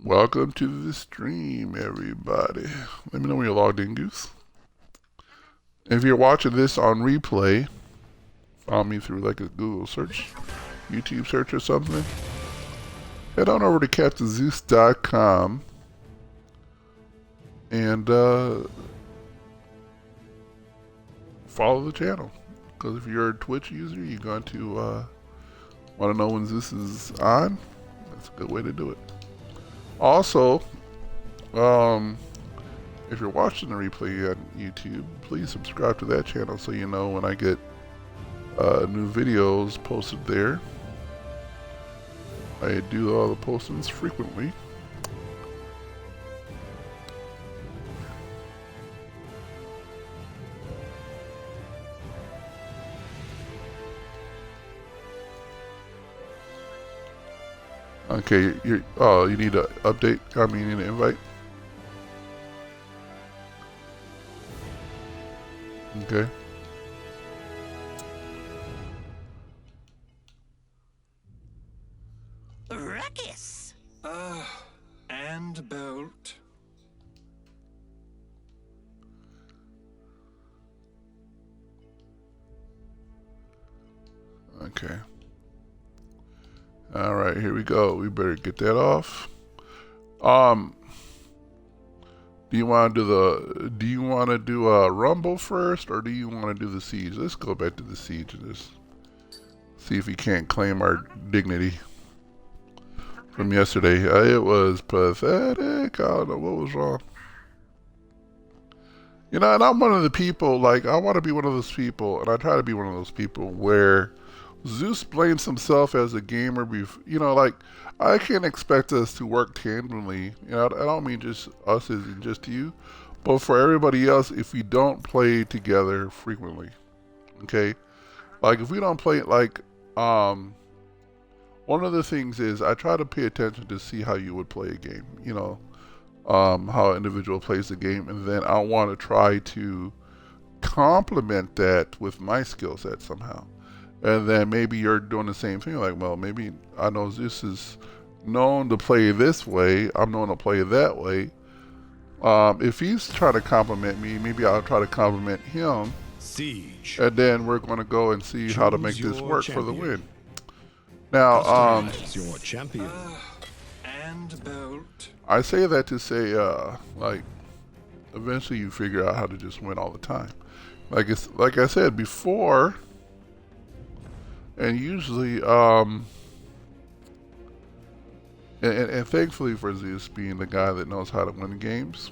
Welcome to the stream, everybody. Let me know when you're logged in, Goose. If you're watching this on replay, follow me through like a Google search, YouTube search or something. Head on over to CaptainZeus.com and follow the channel. Because if you're a Twitch user, you're going to want to know when Zeus is on. That's a good way to do it. Also, if you're watching the replay on YouTube, please subscribe to that channel so you know when I get new videos posted there. I do all the postings frequently. Okay, you need to update. I mean, you need to invite. Okay. Ruckus. And bolt. Okay. All right, here we go. We better get that off. Do you want to do a rumble first, or do you want to do the siege? Let's go back to the siege and just see if we can't claim our dignity from yesterday. It was pathetic. I don't know what was wrong. You know, and I'm one of the people, like, I want to be one of those people, and I try to be one of those people where Zeus blames himself as a gamer. You know, like, I can't expect us to work tandemly. You know, I don't mean just us as in just you, but for everybody else if we don't play together frequently. Okay? Like, if we don't play, like, one of the things is I try to pay attention to see how you would play a game. You know, how an individual plays the game, and then I want to try to complement that with my skill set somehow. And then maybe you're doing the same thing, like, well, maybe I know Zeus is known to play this way, I'm known to play that way. If he's trying to compliment me, maybe I'll try to compliment him. Siege. And then we're going to go and see how to make this work for the win. Now, Your champion. And bolt. I say that to say, like, eventually you figure out how to just win all the time. Like I said before, and usually, and thankfully for Zeus being the guy that knows how to win games,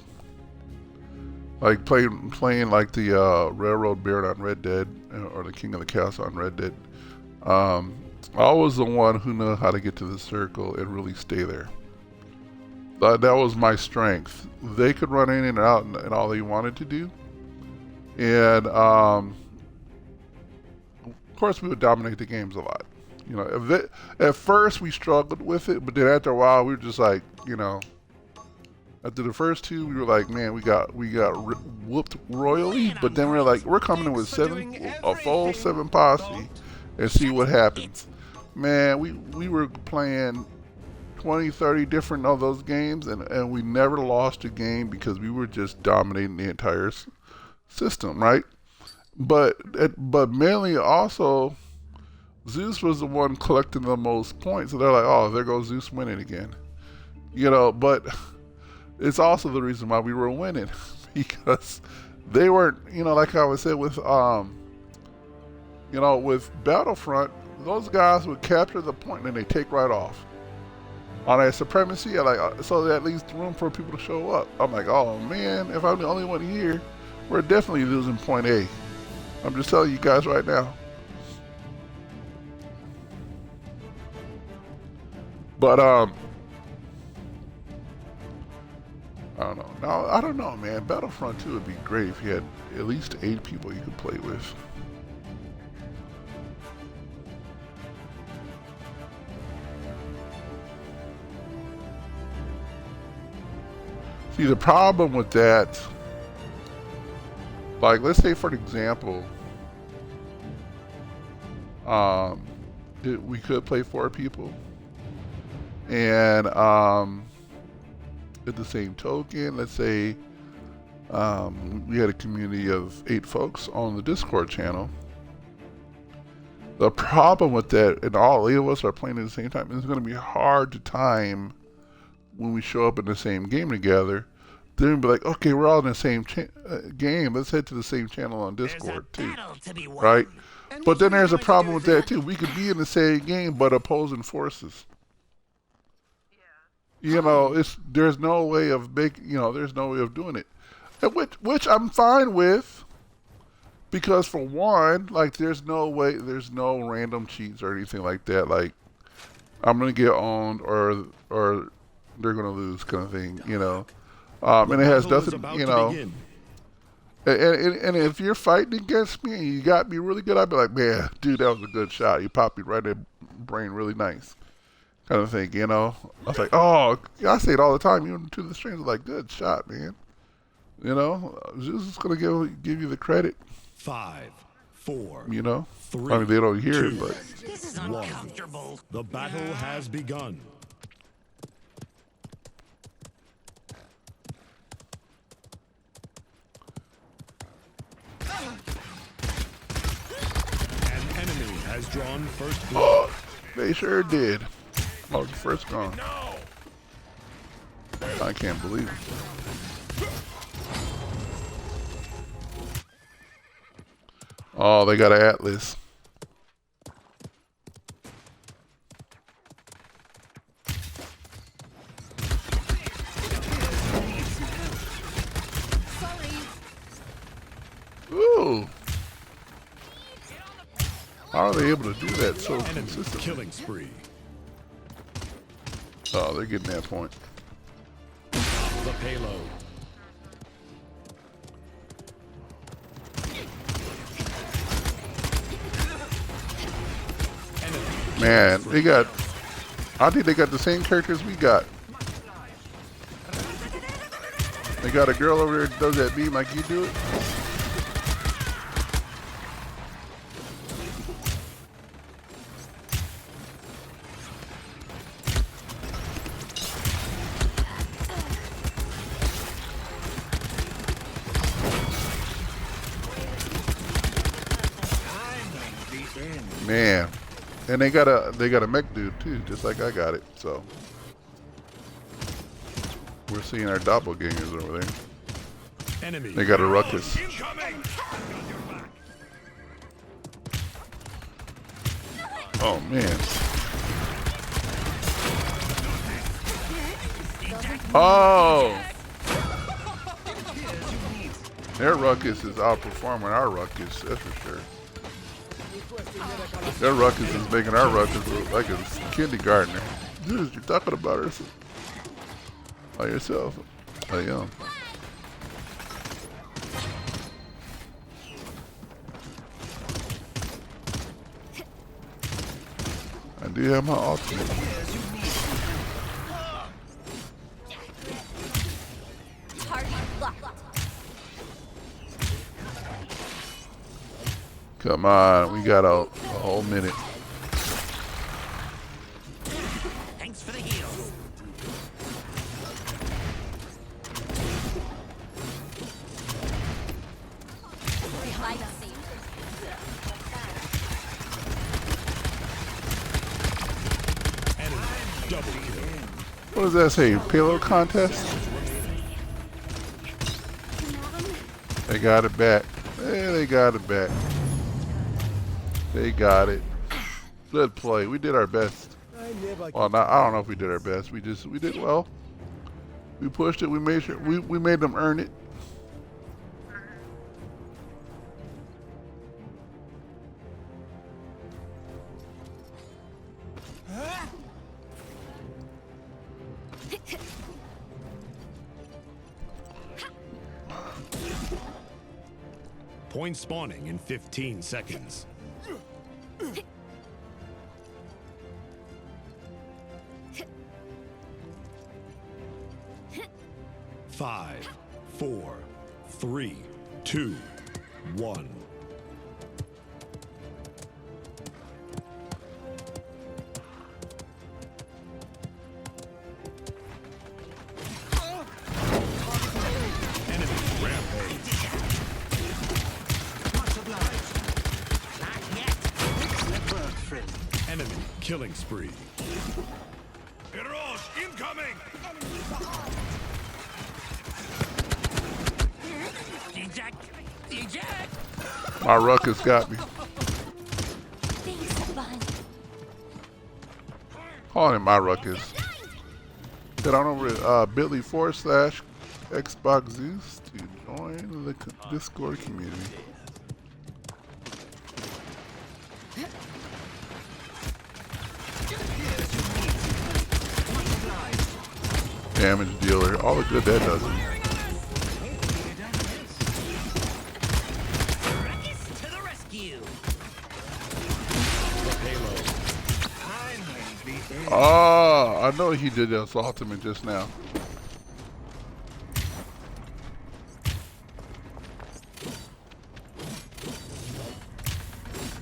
like playing like the Railroad Baron on Red Dead, or the King of the Castle on Red Dead, I was the one who knew how to get to the circle and really stay there. That was my strength. They could run in and out and all they wanted to do, and of course we would dominate the games a lot. You know, at first we struggled with it, but then after a while we were just like, you know, after the first two we were like, man, we got whooped royally. But then we were like, we're coming in with a full seven posse and see what happens. Man, we were playing 20, 30 different of those games, and we never lost a game because we were just dominating the entire system, right? But mainly also, Zeus was the one collecting the most points, so they're like, oh, there goes Zeus winning again. You know, but it's also the reason why we were winning, because they weren't, you know, like I would say with, you know, with Battlefront, those guys would capture the point and then they take right off. On a supremacy, so that leaves room for people to show up. I'm like, oh man, if I'm the only one here, we're definitely losing point A. I'm just telling you guys right now. But I don't know. Now I don't know, man. Battlefront 2 would be great if you had at least 8 people you could play with. See, the problem with that, like, let's say for example, we could play 4 people, and at the same token, let's say we had a community of 8 folks on the Discord channel. The problem with that, and all 8 of us are playing at the same time, it's going to be hard to time when we show up in the same game together. Then we'll be like, okay, we're all in the same game. Let's head to the same channel on Discord too, right? But then there's a problem with that too. We could be in the same game but opposing forces. You know, there's no way of there's no way of doing it, and which I'm fine with, because for one, like there's no random cheats or anything like that. Like I'm gonna get owned or they're gonna lose kind of thing, you know. And it has nothing, you know. And if you're fighting against me and you got me really good, I'd be like, man, dude, that was a good shot. You popped me right in the brain, really nice, kind of thing, you know. I was like, oh, I say it all the time, even to the streams, like, good shot, man. You know, Zeus is gonna give you the credit. 5, 4. You know, 3. I mean, they don't hear it, but This is uncomfortable. The battle has begun. An enemy has drawn first blood. oh, they sure did. Oh, the first gone. I can't believe it. Oh, they got an Atlas. Ooh. How are they able to do that so Enemy consistently? killing spree. Oh, they're getting that point. The payload. Man, I think they got the same characters we got. They got a girl over there that does that beam like you do it. Man, and they got a mech dude too, just like I got it. So we're seeing our doppelgangers over there. Enemy. They got a ruckus. Oh man. Oh. Their ruckus is outperforming our ruckus, that's for sure. Their ruckus is making our ruckus look like a kindergartner. Dude, you're talking about her by yourself. I am. I do have my ultimate. Come on, we got a whole minute. Thanks for the heals. Enemy. Double kill. What does that say? Payload contest? They got it back. Yeah, they got it back. They got it. Good play. We did our best. Well, I don't know if we did our best. We did well. We pushed it. We made sure we made them earn it. Point spawning in 15 seconds. 5, 4, 3, 2, 1. Killing spree. Heroes incoming! Eject! Eject! My ruckus got me. Things fun. Calling it my ruckus. Get on over to bit.ly/Xbox Zeus to join the Discord community. Damage dealer, all the good that does. Ruckus to the rescue! Oh, I know he did this ultimate just now.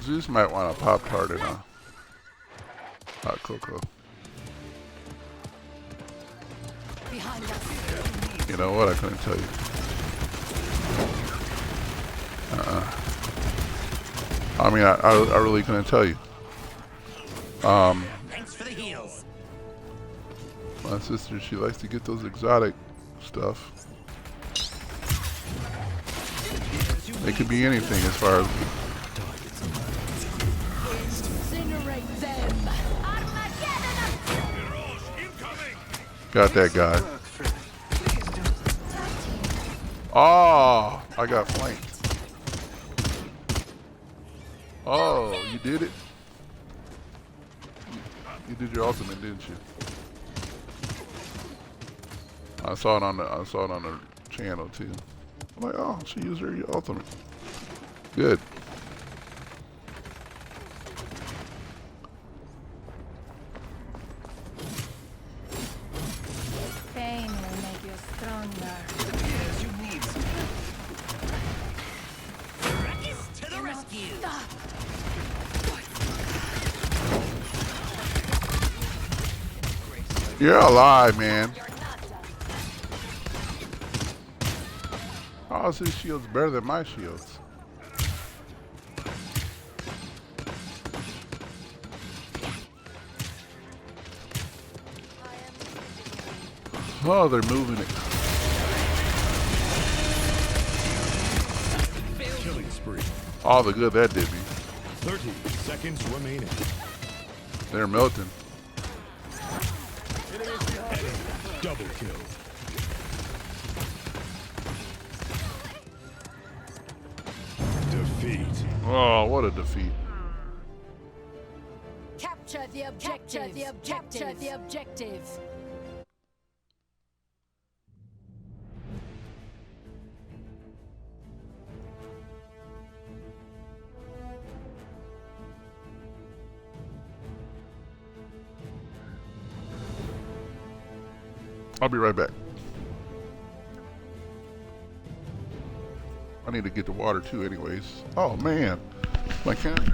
Zeus might want a pop tart and a hot cocoa. Behind us. You know what? I couldn't tell you. I mean, I really couldn't tell you. Thanks for the heals. My sister, she likes to get those exotic stuff. It could be anything as far as. Incinerate them. Heroes incoming! Got that guy. Oh, I got flanked. Oh, you did it? You did your ultimate, didn't you? I saw it on the channel too. I'm like, oh, she used her ultimate. Good. Pain will make you stronger. Ruckus to the rescue! Stop. You're alive, man. How is his shields better than my shields? Oh, they're moving it. Killing spree. All the good that did me. 30 seconds remaining. They're melting. Double kill. Defeat. Oh, what a defeat. Capture the objective. Capture the objective. I'll be right back. I need to get the water too anyways. Oh man, my camera.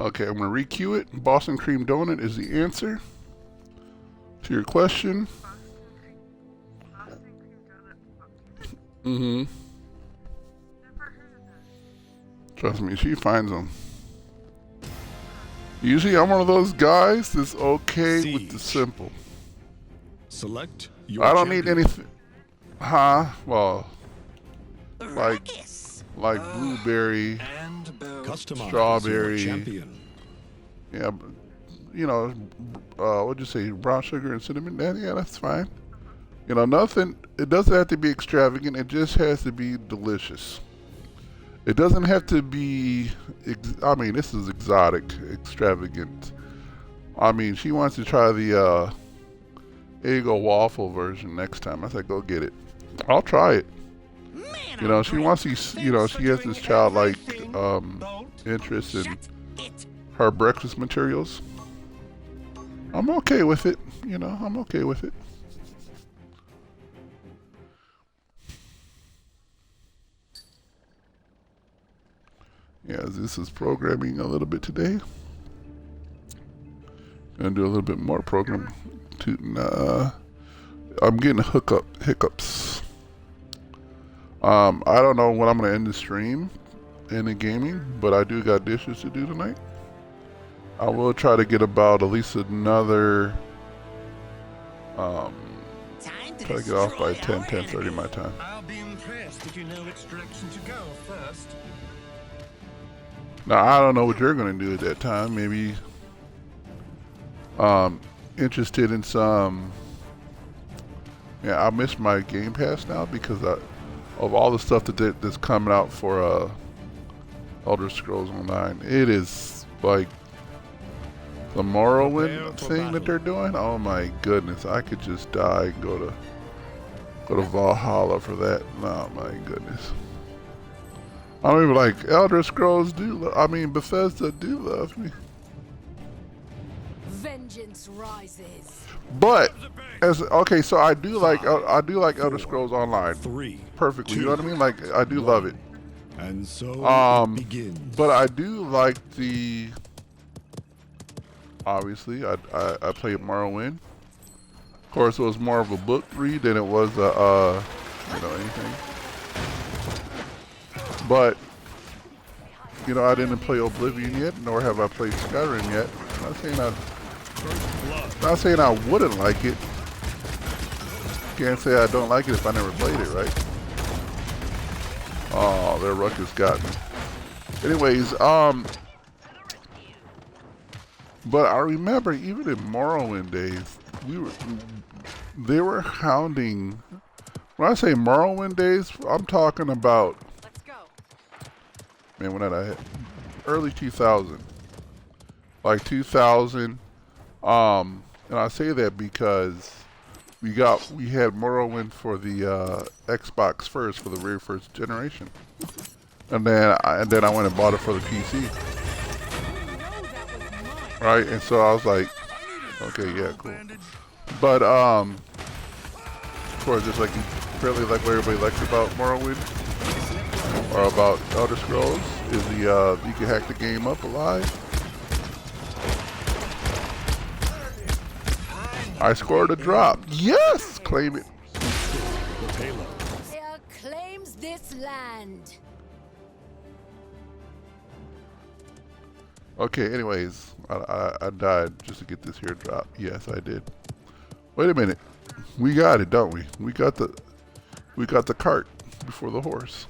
Okay, I'm gonna re-queue it. Boston cream donut is the answer to your question. Mm-hmm. Trust me, she finds them. Usually I'm one of those guys that's okay with the Siege. simple. Select your I don't need champion. anything. Huh? Well, like Ruckus. blueberry, Customize Strawberry. your champion. yeah, you know, what'd you say, brown sugar and cinnamon? Yeah, that's fine. You know, nothing, it doesn't have to be extravagant, it just has to be delicious. It doesn't have to be, I mean, this is exotic, extravagant. I mean, she wants to try the Eggo waffle version next time. I said, go get it. I'll try it. Man, You know, I'm she great. wants these, you know, she has this childlike interest in Shut it. her breakfast materials. I'm okay with it. You know, I'm okay with it. Yeah, this is programming a little bit today. Gonna do a little bit more program. I'm getting hiccups. I don't know when I'm gonna end the stream in the gaming, but I do got dishes to do tonight. I will try to get about at least another. Time to Try to get off by destroy 10, our 10:30 enemy. my time. I'll be impressed if you know which direction to go first. Now I don't know what you're gonna do at that time. Maybe interested in some. Yeah, I miss my Game Pass now because of all the stuff that's coming out for Elder Scrolls Online. It is like the Morrowind thing that they're doing. Oh my goodness, I could just die and go to Valhalla for that. Oh my goodness. I don't even like Elder Scrolls Bethesda do love me. Vengeance rises. But okay, so I do like Elder Scrolls Online 3, perfectly. You know what I mean? Like I do love it. and so it begins. But I do like the. Obviously, I played Morrowind. Of course, it was more of a book read than it was anything. But I didn't play Oblivion yet, nor have I played Skyrim yet. Not saying I wouldn't like it. Can't say I don't like it if I never played it, right? Oh, their ruckus got me. Anyways, but I remember even in Morrowind days, they were hounding. When I say Morrowind days, I'm talking about. Let's go. Man, when did I hit? Early 2000. Like 2000. And I say that because we had Morrowind for the Xbox first, for the very first generation. And then I went and bought it for the PC. Right? And so I was like, okay, yeah, cool. But of course, just like fairly like what everybody likes about Morrowind or about Elder Scrolls is the you can hack the game up alive. I scored a drop. Yes, claim it. The payload. Air claims this land. Okay. Anyways, I died just to get this here drop. Yes, I did. Wait a minute. We got it, don't we? We got the cart before the horse.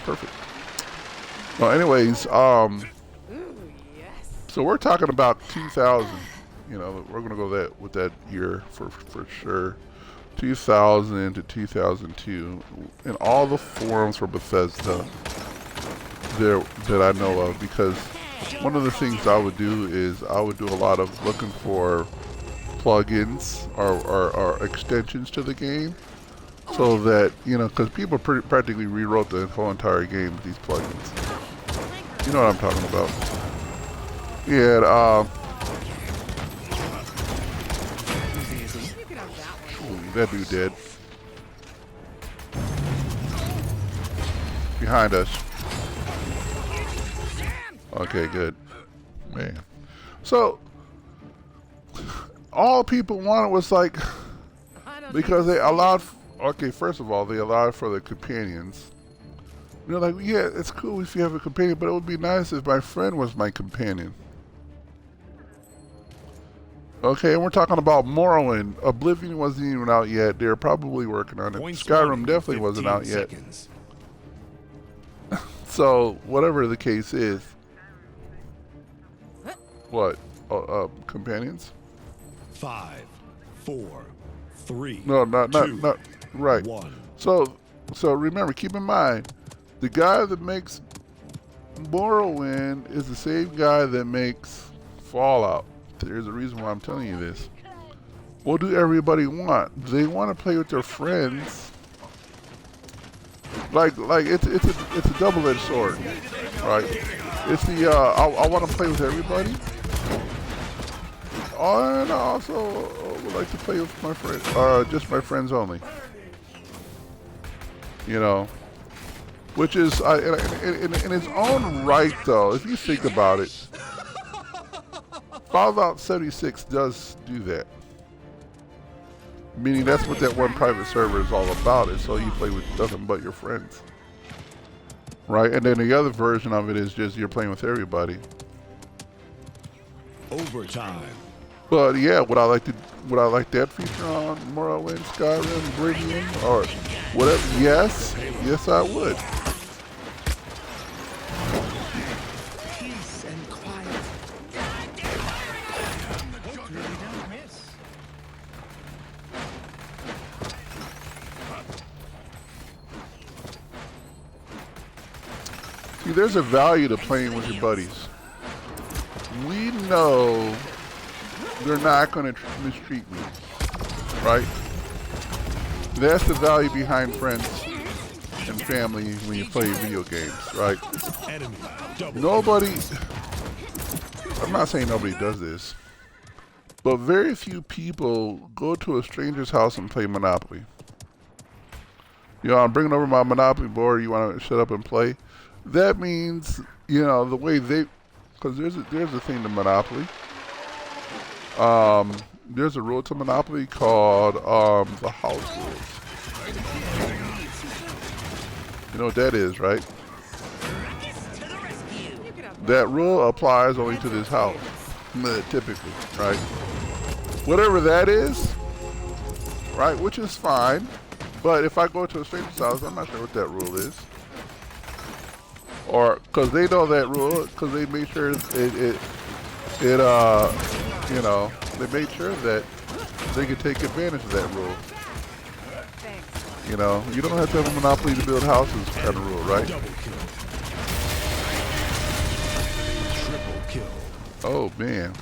Perfect. Well, anyways, so we're talking about 2000. We're gonna go with that year for sure. 2000 to 2002, in all the forums for Bethesda that I know of, because one of the things I would do is I would do a lot of looking for plugins or extensions to the game, so that because people practically rewrote the whole entire game with these plugins. You know what I'm talking about? Yeah. Ooh, that dude dead. Behind us. Okay, good. Man. So, all people wanted was like, because they allowed, okay, first of all, they allowed for the companions. They're like, yeah, it's cool if you have a companion, but it would be nice if my friend was my companion. Okay, and we're talking about Morrowind. Oblivion wasn't even out yet. They're probably working on it. Skyrim definitely wasn't out yet. So, whatever the case is. What? Companions? 5, 4, 3. No, not right. 1. So remember, keep in mind, the guy that makes Morrowind is the same guy that makes Fallout. There's a reason why I'm telling you this. What do everybody want? They want to play with their friends. Like it's a double-edged sword, right? It's the I want to play with everybody. Oh, and I also would like to play with my friends, just my friends only. You know, which is in its own right, though. If you think about it, Fallout 76 does do that. Meaning that's what that one private server is all about. Is so you play with nothing but your friends, right? And then the other version of it is just you're playing with everybody. Overtime. But yeah, would I like that feature on Morrowind, Skyrim, Oblivion, or whatever? Yes, yes, I would. Peace and quiet. Really don't miss. See, there's a value to playing with your buddies. We know they're not going to mistreat me, right? That's the value behind friends and family when you play video games, right? Enemy. Double. Nobody, I'm not saying nobody does this, but very few people go to a stranger's house and play Monopoly. You know, I'm bringing over my Monopoly board, you want to shut up and play? That means, you know, the way they, because there's a thing to Monopoly. There's a rule to Monopoly called the house rules. You know what that is, right? That rule applies only to this house, typically, right? Whatever that is, right, which is fine. But if I go to a stranger's house, I'm not sure what that rule is. Or, because they know that rule, because they made sure you know, they made sure that they could take advantage of that rule. You know, you don't have to have a monopoly to build houses kind of rule, right? Double kill. Triple kill. Oh, man.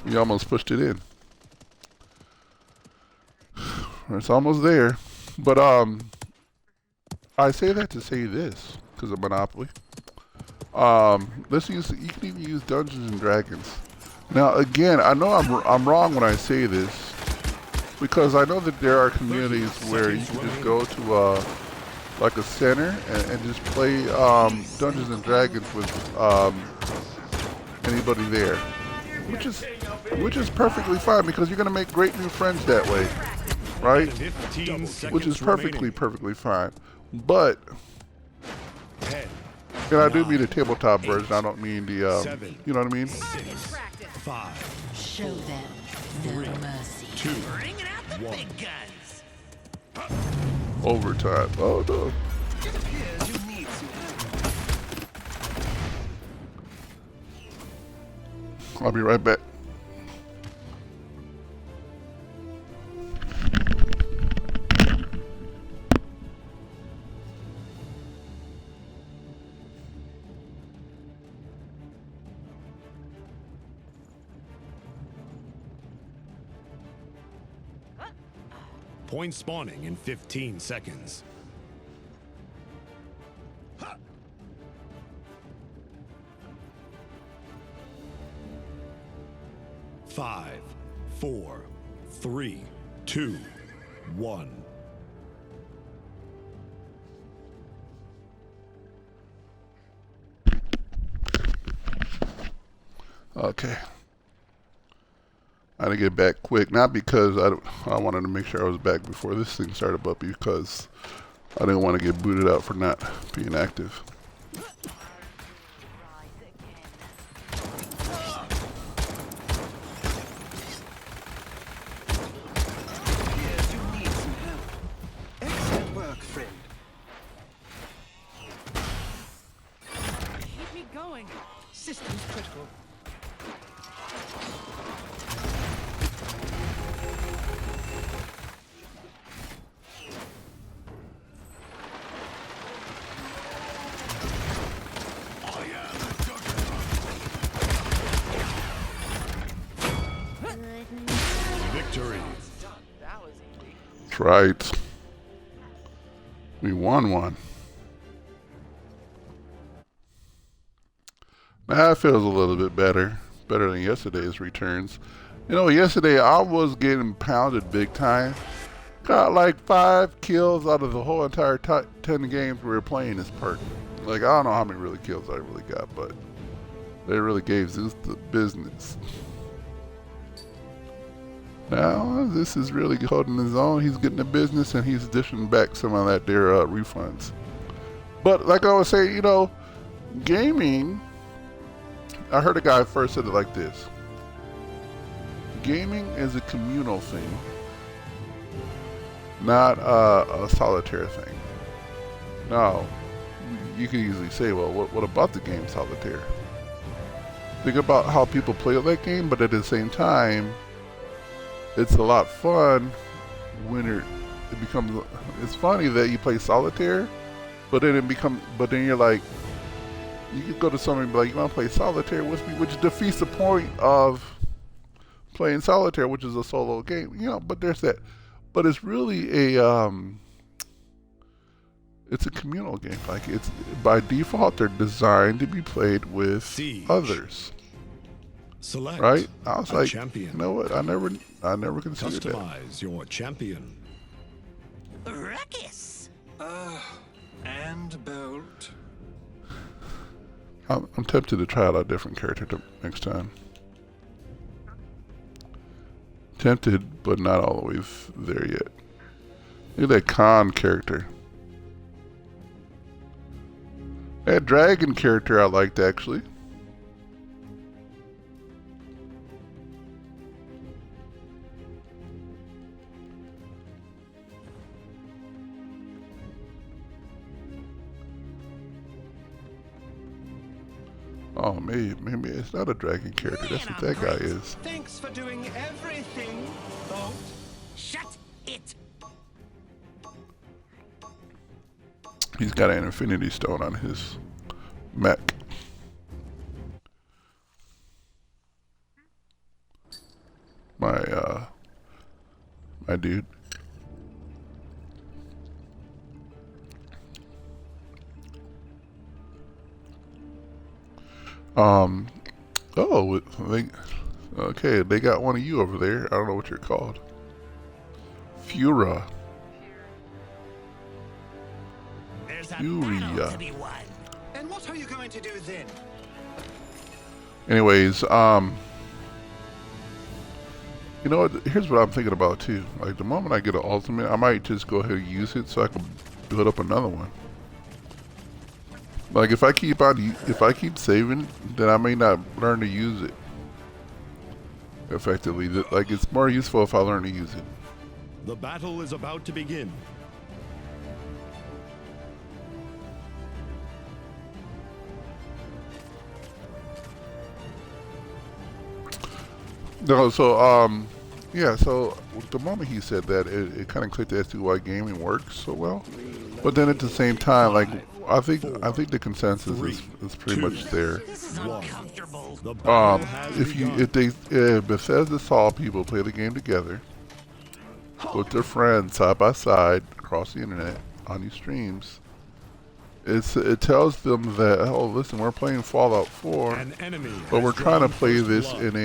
We almost pushed it in. It's almost there. But, I say that to say this, because of Monopoly. Let's use, you can even use Dungeons and Dragons. Now, again, I know I'm wrong when I say this, because I know that there are communities where you can just go to like a center and just play Dungeons and Dragons with anybody there, which is perfectly fine because you're gonna make great new friends that way, right? 15 seconds Which is remaining. perfectly fine. But 10, and I do mean the tabletop version. I don't mean the 7, you know what I mean? 6, 5, Show them no mercy. 2, Bringing out the 1. big guns. Overtime. Oh no. It appears you need some. I'll be right back. Point spawning in 15 seconds. Five, 4, 3, 2, 1. Okay. I had to get back quick, not because I wanted to make sure I was back before this thing started, but because I didn't want to get booted out for not being active. Appears you need some help. Excellent work, friend. Keep me going. Systems critical. Victory. That's right. We won one. Now it feels a little bit better than yesterday's returns. You know, yesterday I was getting pounded big time. Got like 5 kills out of the whole entire 10 games we were playing this part. Like, I don't know how many really kills I really got, but they really gave Zeus the business. Now, this is really holding his own. He's getting the business and he's dishing back some of that their refunds. But like I was saying, you know, gaming, I heard a guy first said it like this. Gaming is a communal thing, not a solitaire thing. Now, you can easily say, well, what about the game solitaire? Think about how people play that game, but at the same time, it's a lot fun when it becomes. It's funny that you play solitaire, but then you're like, you could go to somebody and be like, you want to play solitaire with me, which defeats the point of playing solitaire, which is a solo game, you know. But there's that. But it's really it's a communal game. Like, it's by default they're designed to be played with Siege. others. Select Right? I was a like, champion. you know what? I never considered that. Customize your champion. Ruckus. And bolt. I'm tempted to try out a different character next time. Tempted, but not always there yet. Look at that Khan character. That dragon character I liked, actually. Oh, maybe it's not a dragon character. That's what that guy is. Thanks for doing everything, Bolt. Shut it. He's got an infinity stone on his mech. My dude. Oh, they got one of you over there. I don't know what you're called. Fura. There's a Furia. battle to be won. And what are you going to do then? Anyways, you know what? Here's what I'm thinking about too. Like, the moment I get an ultimate, I might just go ahead and use it so I can build up another one. Like, if I keep saving, then I may not learn to use it effectively. Like, it's more useful if I learn to use it. The battle is about to begin. No, so yeah. So the moment he said that, it kind of clicked as to why gaming works so well. But then at the same time, like, I think the consensus is pretty much there. This is uncomfortable. The battle has If Bethesda saw people play the game together with their friends side by side across the internet on these streams, it tells them that, oh, listen, we're playing Fallout 4, An enemy but we're has trying to drawn play first this blood. in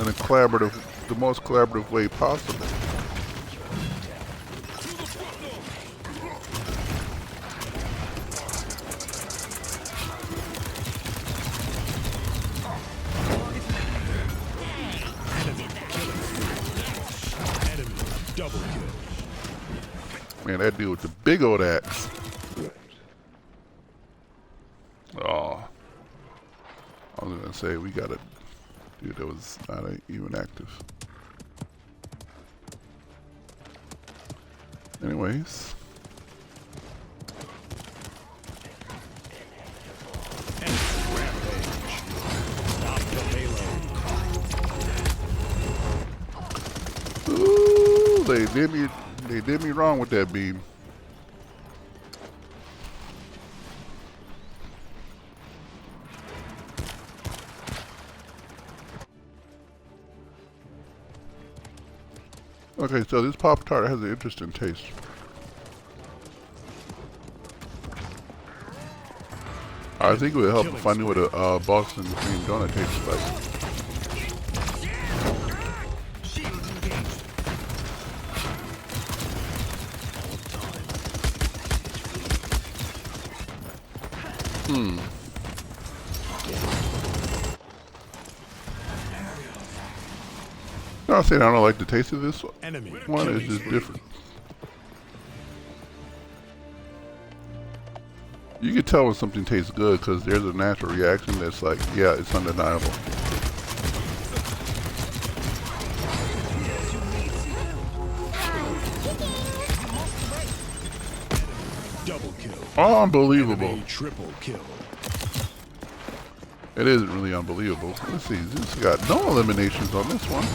a collaborative, the most collaborative way possible. Man, that dude with the big old axe. Oh. I was gonna say, we got a dude that was not even active. Anyways. Ooh, they did me wrong with that beam. Okay, so this Pop-Tart has an interesting taste. I think it would help if I knew what a Boston cream donut tastes like. I'm not saying I don't like the taste of this one. It's just different. You can tell when something tastes good because there's a natural reaction that's like, yeah, it's undeniable. Double kill. Unbelievable. Enemy triple kill. It isn't really unbelievable. Let's see, Zeus got no eliminations on this one.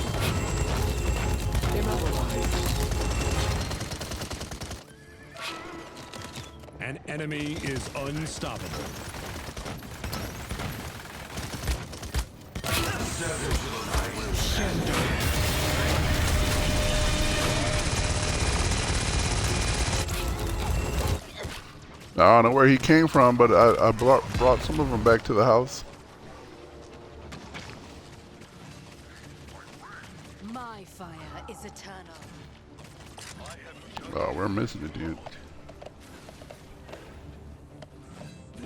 An enemy is unstoppable. I don't know where he came from, but I brought some of them back to the house. My fire is eternal. Oh, we're missing a dude.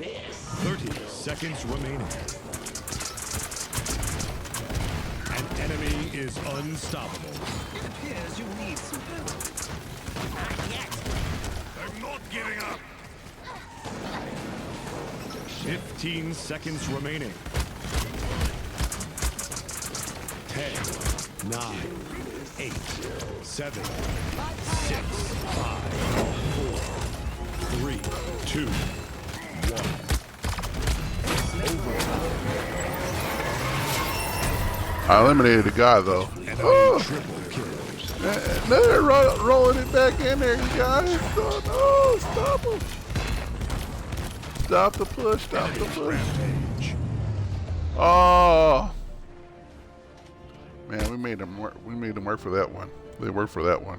30 seconds remaining. An enemy is unstoppable. It appears you need some help. Not yet. I'm not giving up. 15 seconds remaining. 10, 9, 8, 7, 6, 5, 4, 3, 2, 1. I eliminated the guy though. Oh, they're rolling it back in there, you guys. Oh, no, stop him. Stop the push, stop the push. Oh. Man, we made them work. We made them work for that one. They worked for that one.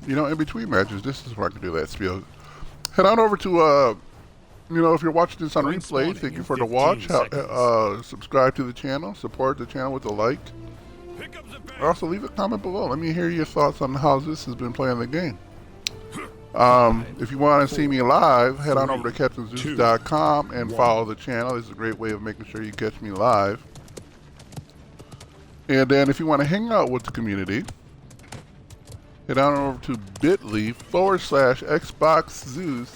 You know, in between matches, this is where I can do that spiel. Head on over to, you know, if you're watching this on replay, thank you for the watch. Subscribe to the channel, support the channel with a like. Also, leave a comment below. Let me hear your thoughts on how this has been playing the game. If you want to see me live, head on over to CaptainZeus.com and follow the channel. This is a great way of making sure you catch me live. And then if you want to hang out with the community, head on over to bit.ly/Xbox Zeus,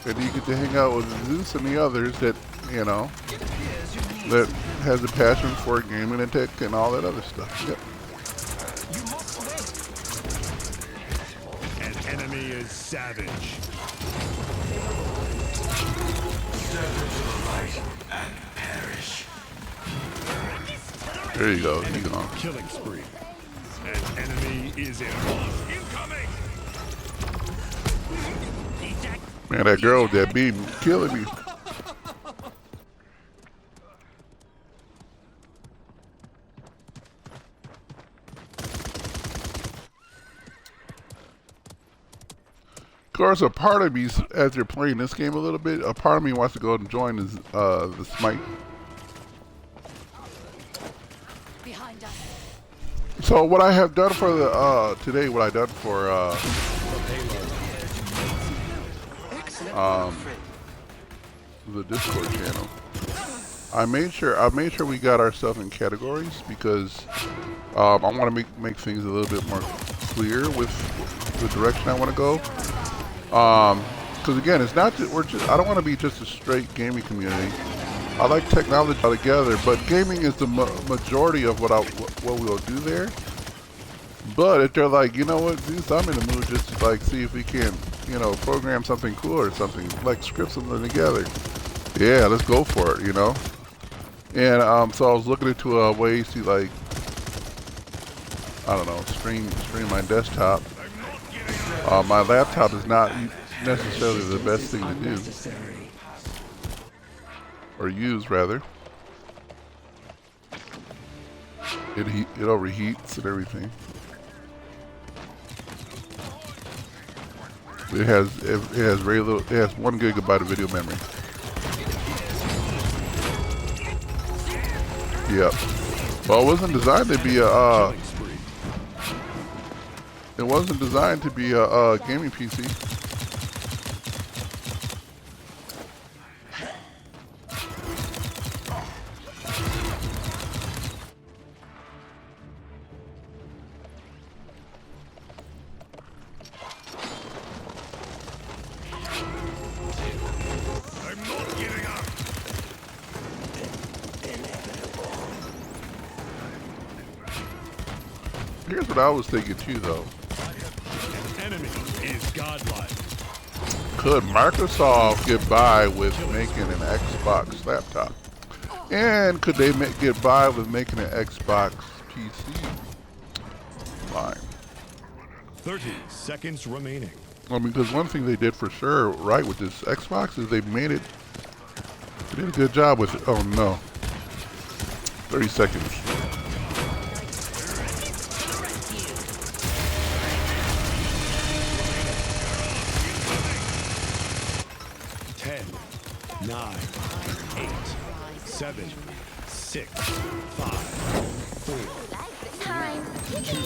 and you get to hang out with Zeus and the others that, you know, that has a passion for gaming and tech and all that other stuff. Yep. An enemy is savage. There you go. He's gone. Killing spree. An enemy is incoming. Man, that girl with that beam is killing me. Of course, a part of me, as you're playing this game a little bit, a part of me wants to go and join the smite. Behind us. So what I have done for the today, what I done for the Discord channel. I made sure we got ourselves in categories because I want to make things a little bit more clear with the direction I want to go. Because again, it's not that I don't want to be just a straight gaming community. I like technology altogether, but gaming is the majority of what we'll do there. But if they're like, you know what, Zeus, I'm in the mood just to like see if we can, you know, program something cool or something, like script something together. Yeah, let's go for it, you know. And so I was looking into ways to like, I don't know, stream my desktop. My laptop is not necessarily the best thing to do, or use rather. It overheats and everything. It has very little. It has 1 gigabyte of video memory. Yep. Well, it wasn't designed to be a. It wasn't designed to be a gaming PC. Here's what I was thinking too, though. An enemy is godlike. Could Microsoft get by with making an Xbox laptop? And could they get by with making an Xbox PC line? 30 seconds remaining. I mean, because one thing they did for sure, right, with this Xbox is they made it. They did a good job with it. Oh no. 30 seconds. 9, 8, 7, 6, 5, 4, 3, 2,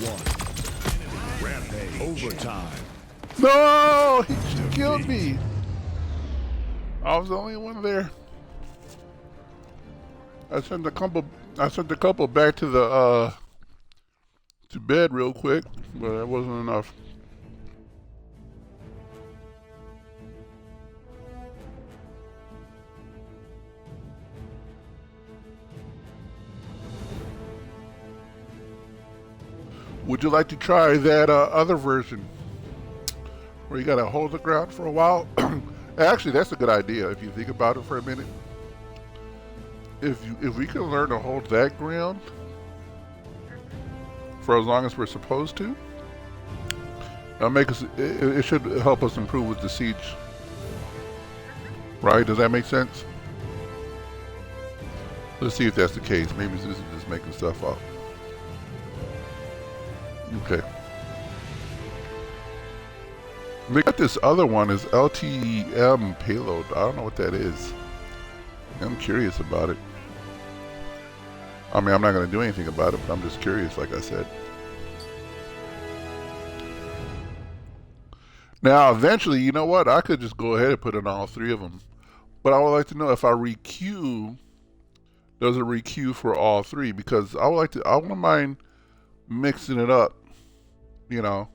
1. Rampage. Overtime. No, he killed me. I was the only one there. I sent a couple back to the to bed real quick, but that wasn't enough. Would you like to try that other version where you gotta hold the ground for a while? Actually, that's a good idea if you think about it for a minute. If we can learn to hold that ground for as long as we're supposed to, that'll make us. It should help us improve with the siege. Right? Does that make sense? Let's see if that's the case. Maybe this is just making stuff up. Okay. We got this other one is LTM payload. I don't know what that is. I'm curious about it. I mean, I'm not going to do anything about it, but I'm just curious, like I said. Now, eventually, you know what? I could just go ahead and put in all 3 of them. But I would like to know if I requeue, does it requeue for all 3? Because I wouldn't mind mixing it up, you know.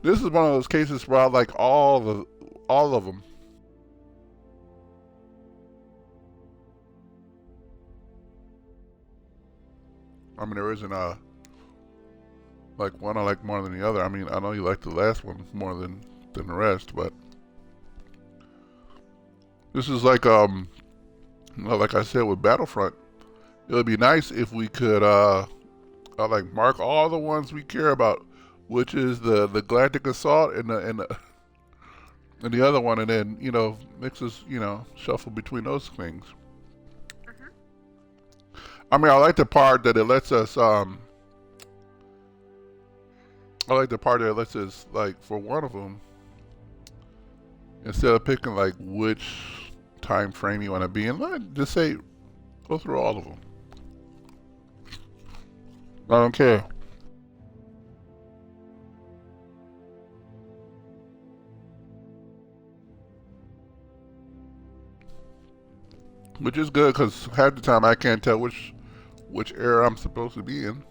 This is one of those cases where I like all of them. I mean, there isn't like one I like more than the other. I mean, I know you like the last one more than the rest, but this is like like I said with Battlefront. It would be nice if we could like mark all the ones we care about, which is the Galactic Assault and the other one, and then, you know, mix us, you know, shuffle between those things. I mean, I like the part that it lets us like for one of them, instead of picking like which time frame you want to be in, just say go through all of them. I don't care. which is good because half the time I can't tell which era I'm supposed to be in.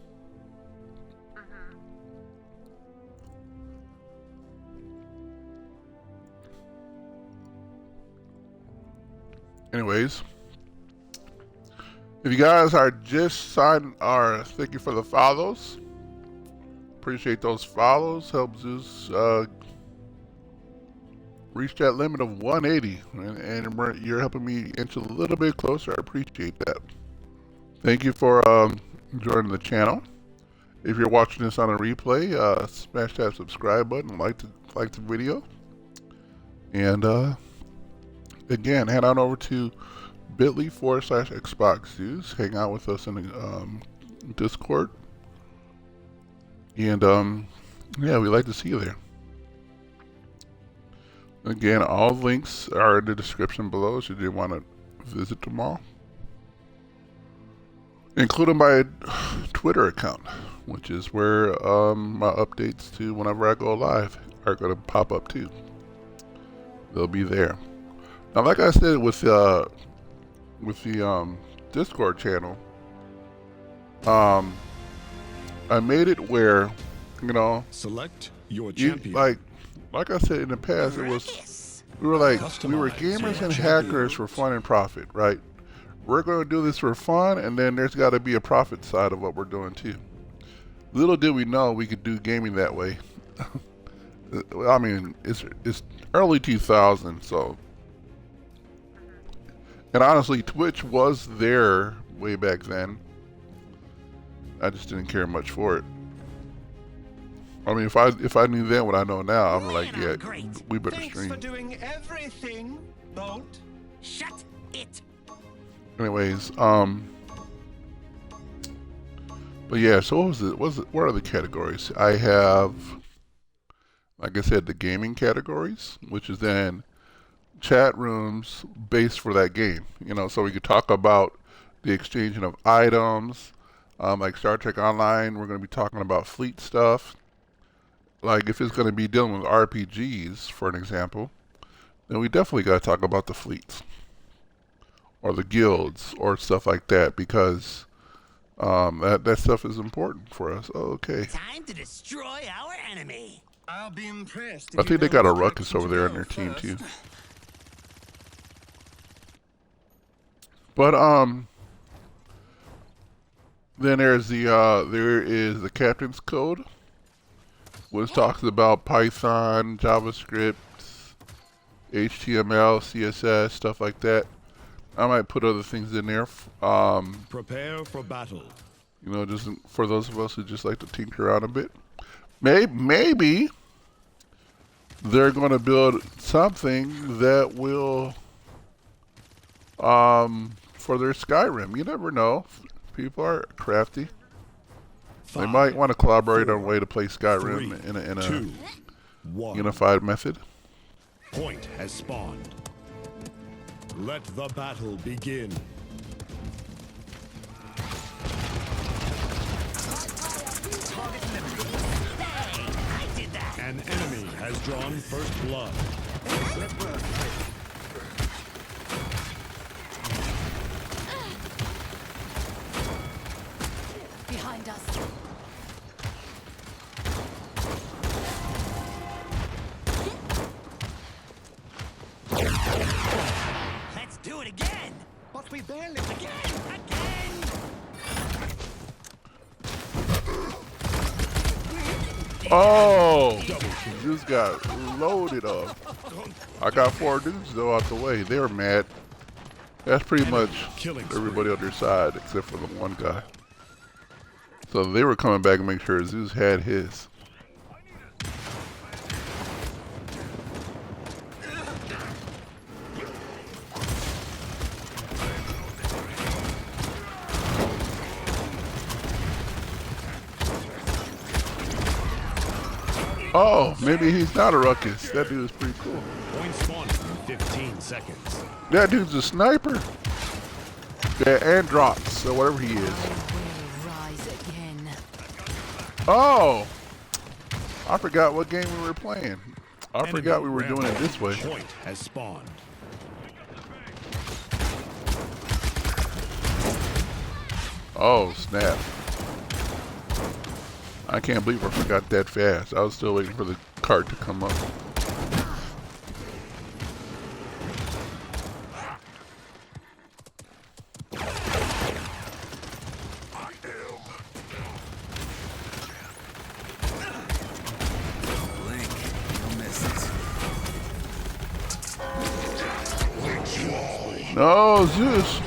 Anyways, if you guys are just signing, thank you for the follows. Appreciate those follows. Help Zeus reach that limit of 180, and you're helping me inch a little bit closer. I appreciate that. Thank you for joining the channel. If you're watching this on a replay, smash that subscribe button, like the video, and again, head on over to bit.ly/Xbox Zeus. Hang out with us in the Discord. And yeah, we'd like to see you there. Again, all links are in the description below should you want to visit them all. Including my Twitter account, which is where my updates to whenever I go live are going to pop up too. They'll be there. Now, like I said with the Discord channel, I made it where, you know, Select your champion. like I said in the past, we were gamers and hackers for fun and profit, right? We're going to do this for fun, and then there's got to be a profit side of what we're doing too. Little did we know we could do gaming that way. I mean, it's early 2000s, so. And honestly, Twitch was there way back then. I just didn't care much for it. I mean, if I knew then what I know now, I'm like, yeah, we better Thanks stream. for doing everything, Bolt. Shut it. Anyways, but yeah. So what are the categories? I have, like I said, the gaming categories, which is then chat rooms based for that game. You know, so we could talk about the exchanging of items. Like Star Trek Online, we're going to be talking about fleet stuff. Like if it's going to be dealing with RPGs, for an example, then we definitely got to talk about the fleets or the guilds or stuff like that, because that stuff is important for us. Oh, okay. Time to destroy our enemy. I'll be impressed. I think they got a ruckus over there on their team too. But then there is the Captain's Code, which talks about Python, JavaScript, HTML, CSS, stuff like that. I might put other things in there. Prepare for battle. You know, just for those of us who just like to tinker around a bit. Maybe they're going to build something that will, for their Skyrim. You never know. People are crafty. They might want to collaborate on a way to play Skyrim in a unified method. Point has spawned. Let the battle begin. I did that. An enemy has drawn first blood. Behind us. Let's do it again. But we barely Again. Oh, just got loaded up. I got 4 dudes though out the way. They were mad. That's pretty much everybody on their side except for the one guy. So they were coming back and make sure Zeus had his. Oh, maybe he's not a ruckus. That dude is pretty cool. Point spawning in 15 seconds. That dude's a sniper. Yeah, and drops, so whatever he is. Rise again. Oh! I forgot what game we were playing. I Enemy forgot we were doing it this way. Point has spawned. Oh, snap. I can't believe I forgot that fast. I was still waiting for the cart to come up. Blink, you'll miss it. No, Zeus.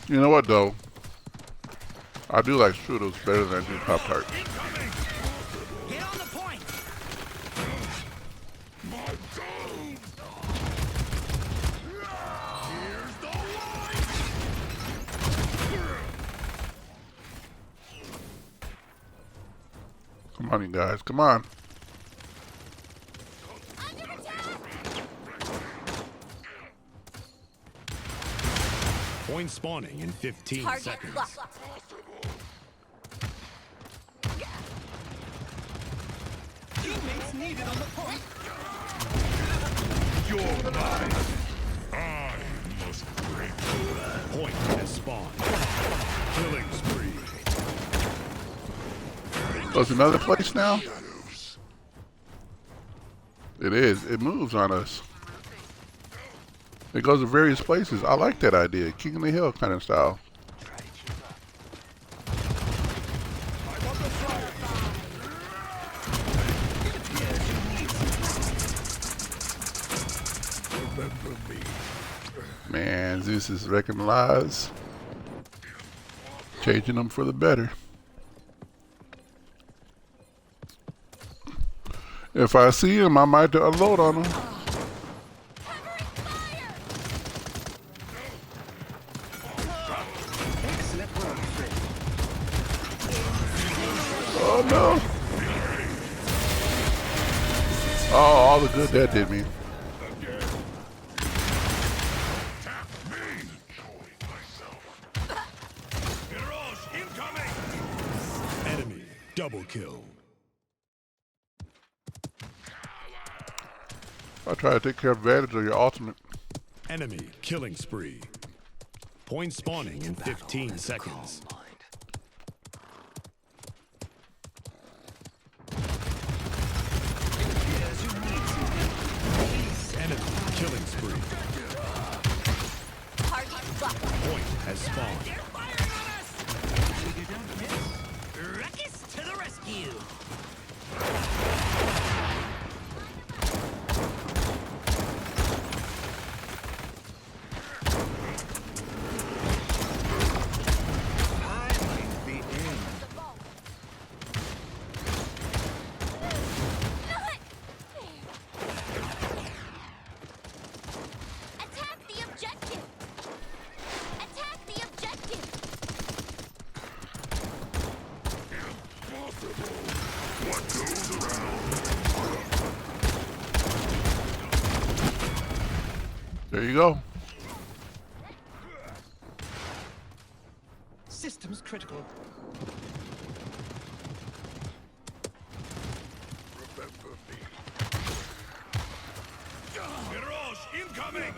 You know what though? I do like strudels better than I do Pop-Tarts. Get on the point. Come on, you guys. Come on. Point spawning in 15 Target seconds. locked. Teammates needed on the point. You're mine. I must break. Point has spawned. Killing spree. Oh, it's another place now? It is. It moves on us. It goes to various places. I like that idea. King of the Hill kind of style. Man, Zeus is wrecking lives. Changing them for the better. If I see him, I might unload on him. Excellent work, friend. Oh no. Oh, all the good that did me. Enemy double kill. I try to take care of advantage of your ultimate. Enemy killing spree. Point spawning in 15 seconds. Enemy killing spree. Target locked. Point has spawned. They're firing on us. You don't miss. Ruckus to the rescue. Finally, the end. Attack the objective. Attack the objective. There you go. Systems critical. Mirage incoming!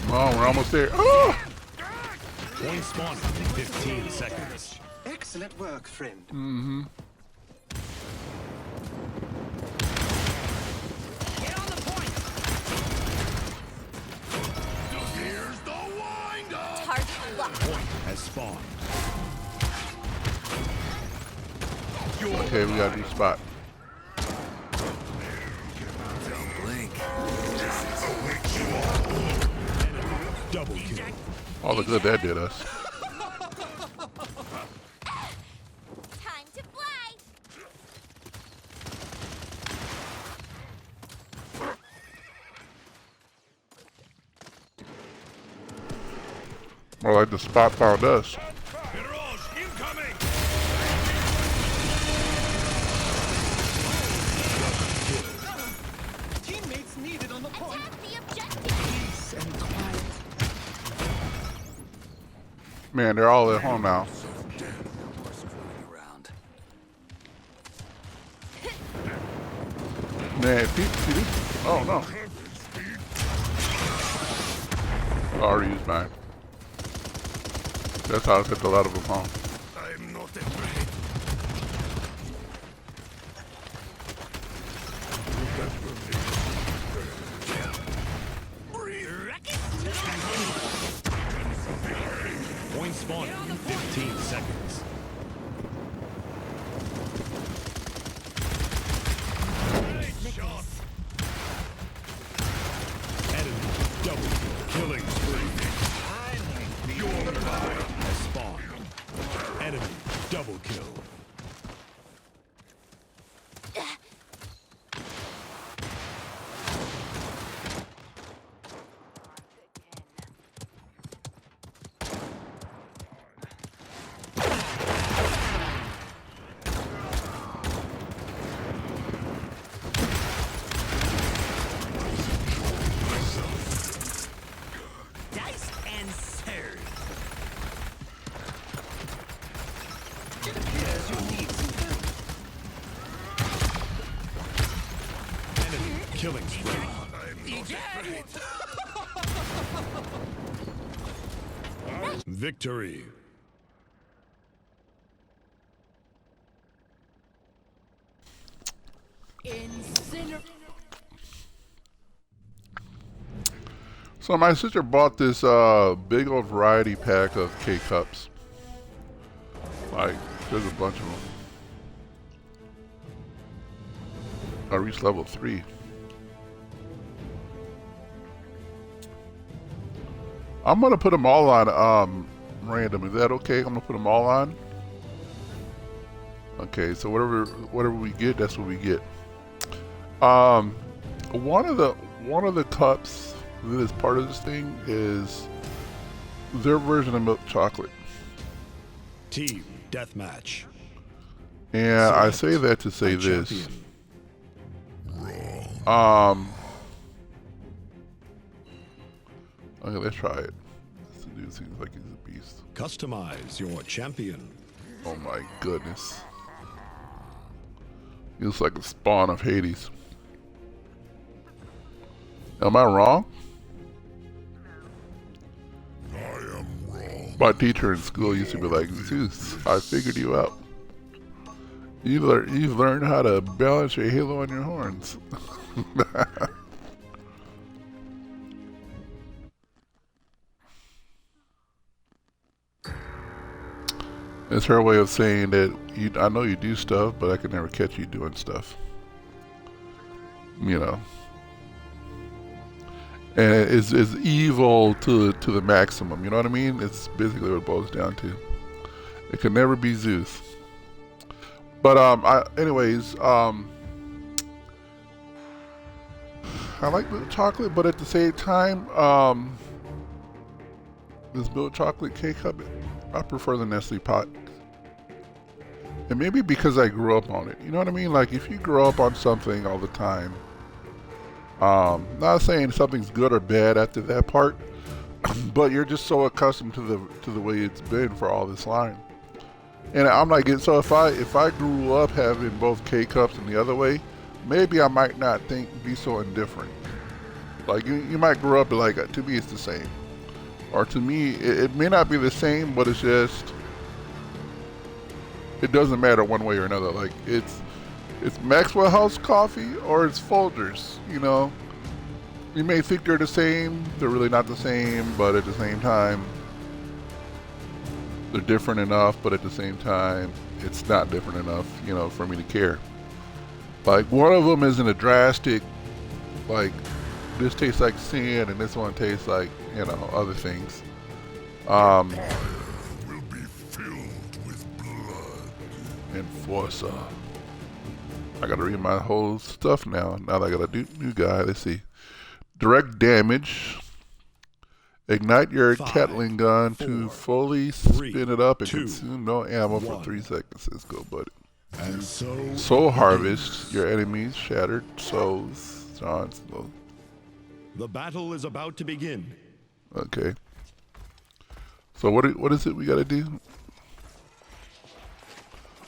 Come on, we're almost there. Oh! Point spawning in 15 seconds. Excellent work, friend. Mm-hmm. Get on the point. Here's the wind up! Target locked. Point has spawned. Okay, we got a new spot. Blink. Double kill. All the good that did us. Time to fly. More like the spot found us. Mirage incoming! Man, they're all at home now. Around. Man, oh no. Already used mine. That's how I took a lot of them home. I'm not afraid. Point spawning in 15 seconds. Enemy double killing spree. A spawn. Enemy double kill. Dice and serve. It appears you need some help. Enemy killing spree. Victory. Incinerate. So my sister bought this big old variety pack of K-Cups. Like, there's a bunch of them. I reached level 3. I'm gonna put them all on random. Is that okay? I'm gonna put them all on. Okay, so whatever we get, that's what we get. One of the cups that is part of this thing is their version of milk chocolate. Team deathmatch. And I say that to say this. Champion. Okay, let's try it. This dude seems like he's a beast. Customize your champion. Oh my goodness. He looks like a spawn of Hades. Am I wrong? I am wrong. My teacher in school used to be like, Zeus, I figured you out. You've learned how to balance your halo on your horns. It's her way of saying that I know you do stuff, but I can never catch you doing stuff. You know. And it's evil to the maximum, you know what I mean? It's basically what it boils down to. It can never be Zeus. But anyways, I like milk chocolate, but at the same time, this milk chocolate K-Cup, I prefer the Nestle pot. And maybe because I grew up on it, you know what I mean? Like if you grow up on something all the time, not saying something's good or bad after that part, but you're just so accustomed to the way it's been for all this time. And I'm like, so if I grew up having both K-Cups and the other way, maybe I might not be so indifferent. Like you might grow up like, to me it's the same. Or to me, it may not be the same, but it's just, it doesn't matter one way or another. Like it's Maxwell House coffee or it's Folgers, you know. You may think they're the same, they're really not the same, but at the same time, they're different enough, but at the same time, it's not different enough, you know, for me to care. Like one of them isn't a drastic, like this tastes like sin and this one tastes like, you know, other things. Will be filled with blood. Enforcer. I gotta read my whole stuff now. Now that I got a new guy. Let's see. Direct damage. Ignite your 5, Gatling gun 4, to fully 3, spin it up and 2, consume no ammo 1. for 3 seconds. Let's go, buddy. And so Soul harvest. Your enemies shattered souls. the battle is about to begin. Okay. So what is it we gotta do?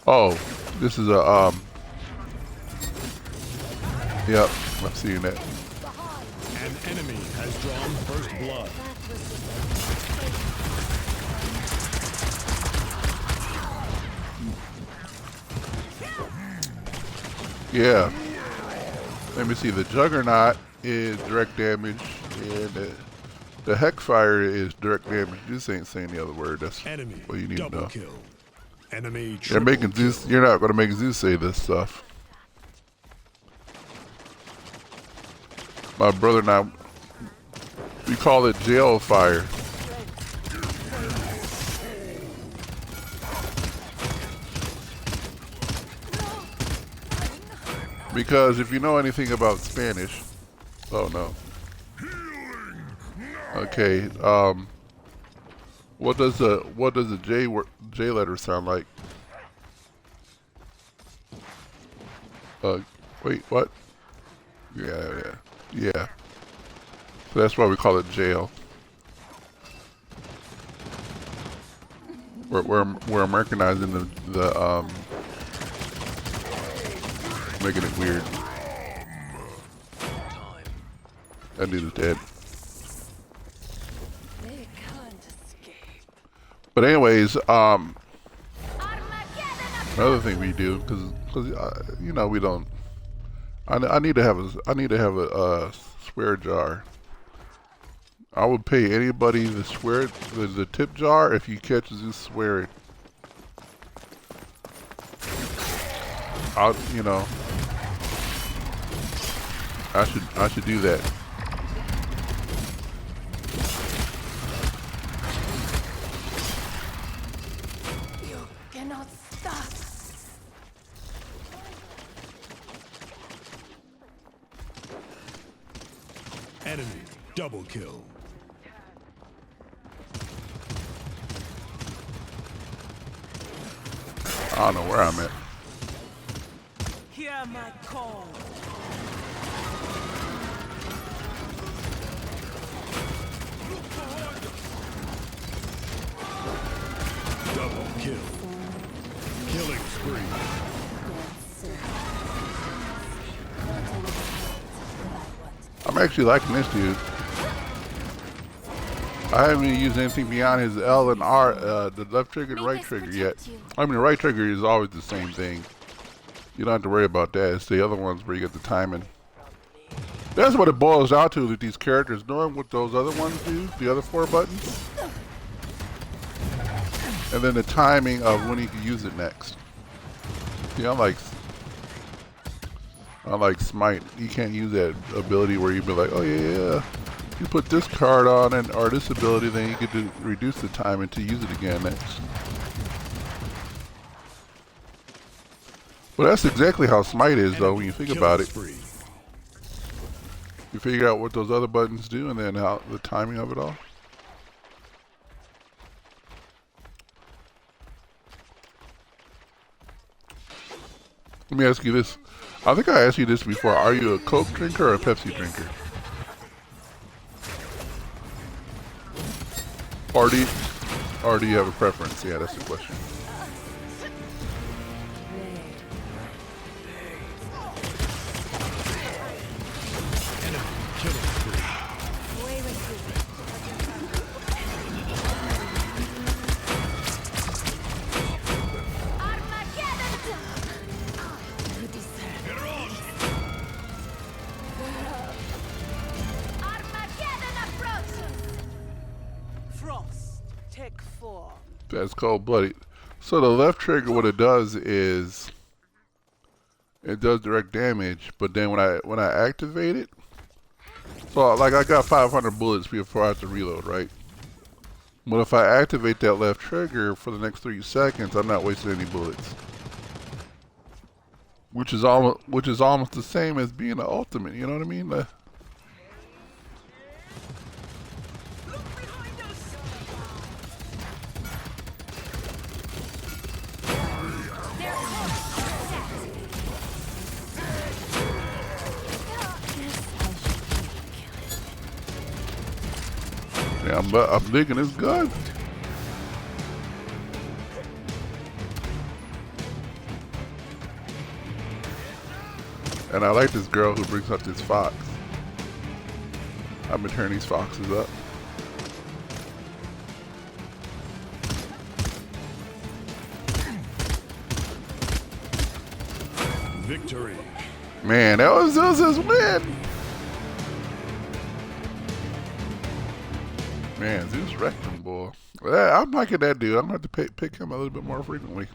Oh, this is a Yep, I've seen that. An enemy has drawn first blood. Yeah. Let me see. The Juggernaut is direct damage, and the Heckfire is direct damage. This ain't saying the other word. That's Enemy what you need to double know. kill. Enemy They're triple making kill. Zeus. You're not gonna make Zeus say this stuff. My brother and I, we call it jail fire. Because if you know anything about Spanish, oh no. Okay, what does the J letter sound like? Wait, what? Yeah. So that's why we call it jail. We're Americanizing the making it weird. That dude is dead. They can't escape. But anyways, another thing we do, because you know we don't. I need to have a swear jar. I would pay anybody to swear the tip jar if you catch Zeus swearing. You know, I should do that. You cannot stop. Enemy double kill. I don't know where I'm at. Hear my call. Double kill. Killing spree. I'm actually liking this dude. I haven't even used anything beyond his L and R, the left trigger and right trigger yet. I mean, the right trigger is always the same thing. You don't have to worry about that. It's the other ones where you get the timing. That's what it boils down to with these characters, knowing what those other ones do, the other 4 buttons. And then the timing of when you can use it next. See, unlike Smite, you can't use that ability where you be like, oh yeah, you put this card on and or this ability, then you get to reduce the time and to use it again next. Well, that's exactly how Smite is, though, when you think about it. Spree. You figure out what those other buttons do and then how the timing of it all. Let me ask you this. I think I asked you this before. Are you a Coke drinker or a Pepsi drinker? Or do you have a preference? Yeah, that's the question. Enemy killing spree. Away with Armageddon! You deserve Armageddon approaches! Frost, take 4. That's cold-blooded. So the left trigger, what it does is it does direct damage, but then when I activate it, so like I got 500 bullets before I have to reload, right? But if I activate that left trigger for the next 3 seconds, I'm not wasting any bullets. Which is almost the same as being an ultimate, you know what I mean? Look behind us! They're yeah, I'm digging this gun. And I like this girl who brings up this fox. I've been turning these foxes up. Victory. Man, that was Zeus's win. Man, Zeus wrecked him, boy. Yeah, I'm liking that dude. I'm gonna have to pick him a little bit more frequently.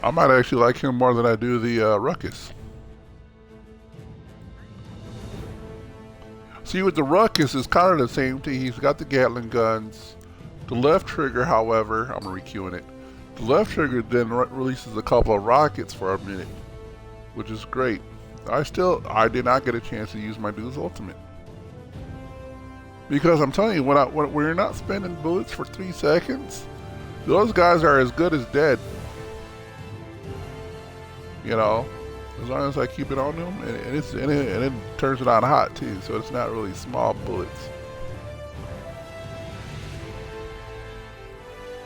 I might actually like him more than I do the Ruckus. See, with the Ruckus, it's kind of the same thing. He's got the Gatling guns. The left trigger, however, I'm re-queuing it. The left trigger then releases a couple of rockets for a minute, which is great. I did not get a chance to use my dude's ultimate. Because I'm telling you, when you're not spending bullets for 3 seconds, those guys are as good as dead. You know, as long as I keep it on them, and it turns it on hot too, so it's not really small bullets.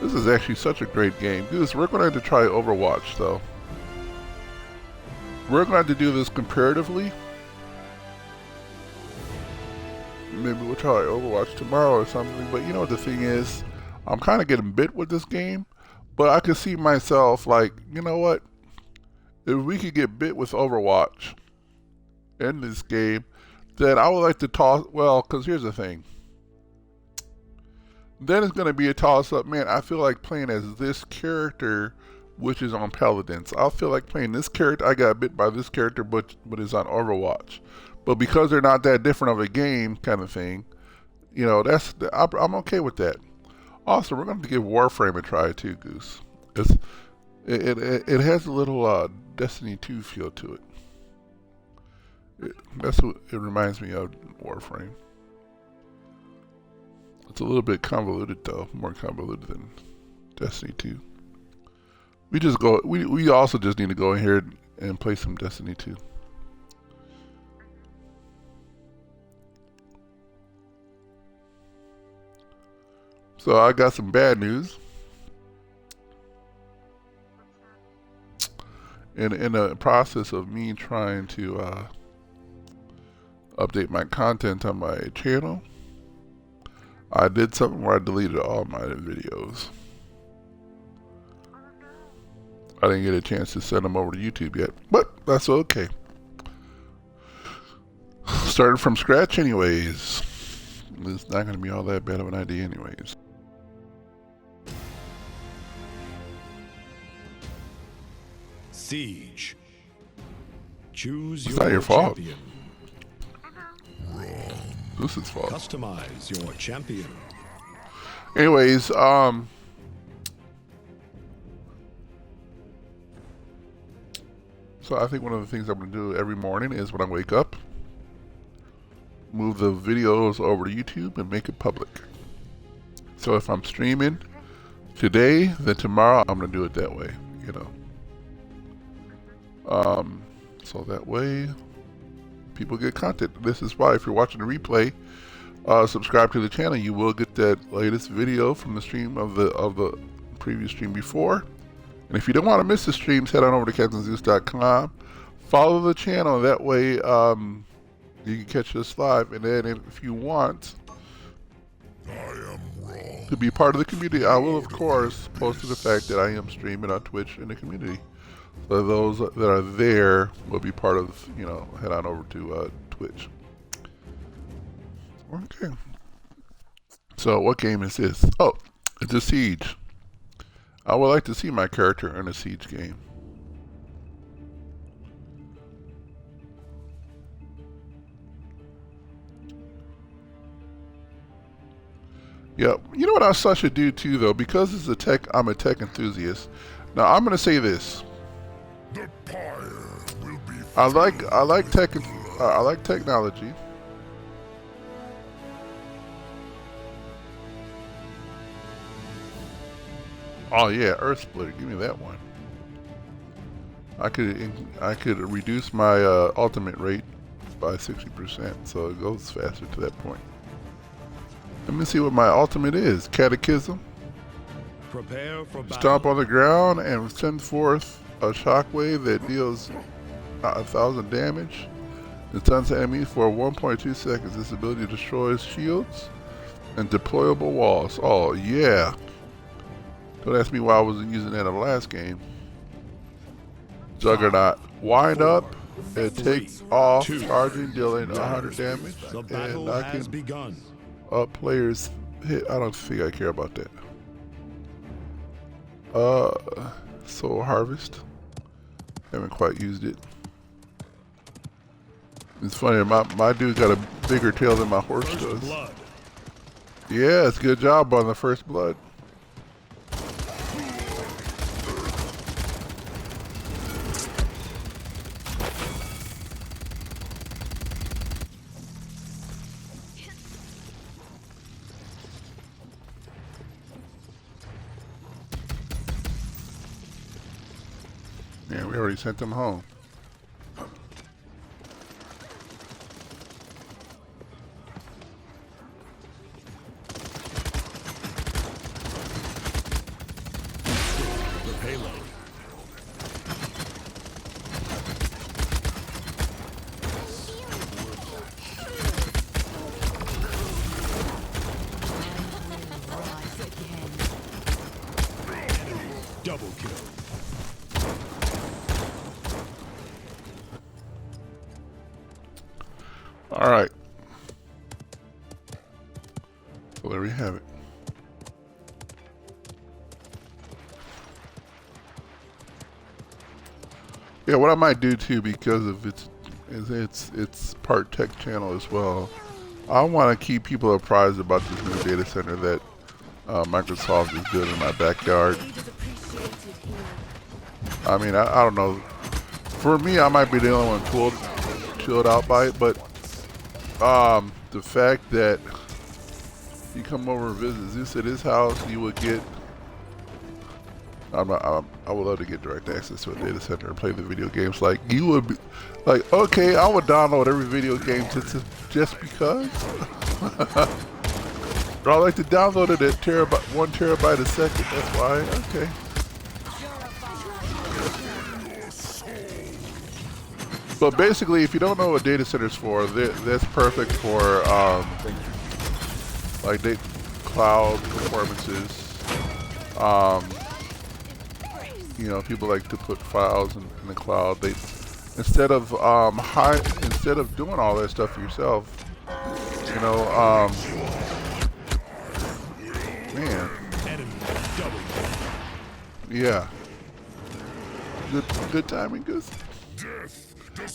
This is actually such a great game. Goose, we're going to have to try Overwatch though. We're going to have to do this comparatively. Maybe we'll try Overwatch tomorrow or something, but you know what the thing is? I'm kind of getting bit with this game, but I could see myself like, you know what? If we could get bit with Overwatch in this game, then I would like to toss, well, because here's the thing. Then it's going to be a toss-up. Man, I feel like playing as this character, which is on Paladins. I feel like playing this character. I got bit by this character, but it's on Overwatch. But because they're not that different of a game kind of thing, you know, I'm okay with that. Also, we're going to give Warframe a try too, Goose. It has a little Destiny 2 feel to it. That's what it reminds me of, Warframe. It's a little bit convoluted though, more convoluted than Destiny 2. We also just need to go in here and play some Destiny 2. So I got some bad news. In the process of me trying to update my content on my channel, I did something where I deleted all my videos. I didn't get a chance to send them over to YouTube yet, but that's okay. Starting from scratch anyways. It's not going to be all that bad of an idea anyways. Siege. Choose It's your not your fault. champion. This is fault. Customize your champion. Anyways, so I think one of the things I'm going to do every morning is when I wake up, move the videos over to YouTube and make it public. So if I'm streaming today, then tomorrow I'm going to do it that way, you know. So that way people get content. This is why if you're watching the replay, subscribe to the channel. You will get that latest video from the stream of the previous stream before. And if you don't want to miss the streams, head on over to CaptainZeus.com. Follow the channel. That way you can catch us live. And then if you want to be part of the community, I will of course post to the fact that I am streaming on Twitch in the community. So those that are there will be part of, you know, head on over to Twitch. Okay. So what game is this? Oh, it's a Siege. I would like to see my character in a Siege game. Yeah, you know what I should do too though, because it's a tech, I'm a tech enthusiast. Now I'm gonna say this. The pyre will be I like technology. Oh yeah, Earth Splitter, give me that one. I could reduce my ultimate rate by 60%, so it goes faster to that point. Let me see what my ultimate is. Catechism. Prepare for battle. Stomp on the ground and send forth a shockwave that deals 1,000 damage. It stuns enemies for 1.2 seconds. This ability destroys shields and deployable walls. Oh yeah. Don't ask me why I wasn't using that in the last game. Juggernaut. Wind up and take off, charging, dealing 100 damage, The and battle has knocking begun. up players' hit. I don't think I care about that. Soul Harvest. Haven't quite used it. It's funny, my dude got a bigger tail than my horse First does. blood. Yeah, it's a good job on the first blood. Yeah, we already sent them home. The payload. Rise again. Double kill. All right. So there we have it. Yeah, what I might do too, because of it's part tech channel as well. I want to keep people apprised about this new data center that Microsoft is building in my backyard. Aid is appreciated here. I mean, I don't know. For me, I might be the only one chilled out by it, but the fact that you come over and visit Zeus at his house, you would get. I would love to get direct access to a data center and play the video games. Like you would be, like, okay, I would download every video game just because. But I like to download it at 1 terabyte a second. That's why. Okay. But basically, if you don't know what data centers for, that's perfect for like cloud performances. You know, people like to put files in the cloud. They instead of doing all that stuff yourself, you know, man, Enemy double kill. yeah, good timing, Goose.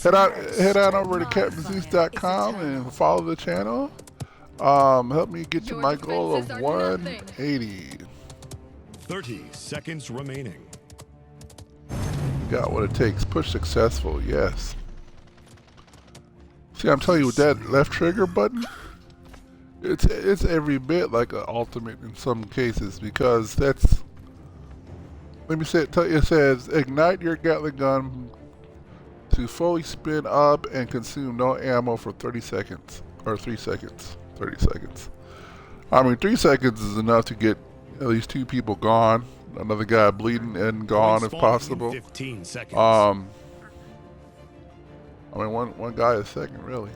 Head on over to CaptainZeus.com and follow the channel. Help me get to Your my goal of defenses are nothing. 180. 30 seconds remaining. Got what it takes. Push successful. Yes. See, I'm telling you, with that left trigger button, it's every bit like an ultimate in some cases, because that's. Let me say it. It says ignite your Gatling gun to fully spin up and consume no ammo for 30 seconds or 3 seconds. 30 seconds. I mean, 3 seconds is enough to get at least 2 people gone. Another guy bleeding and gone if Point spawning in possible. 15 seconds. I mean, one guy a second, really.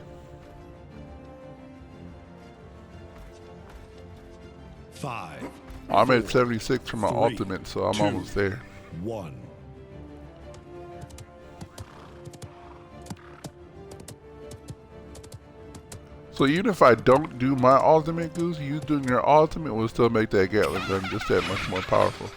5, I'm at 76 for my 3, ultimate, so I'm 2, almost there. 1. So even if I don't do my ultimate, Goose, you doing your ultimate will still make that Gatling gun just that much more powerful.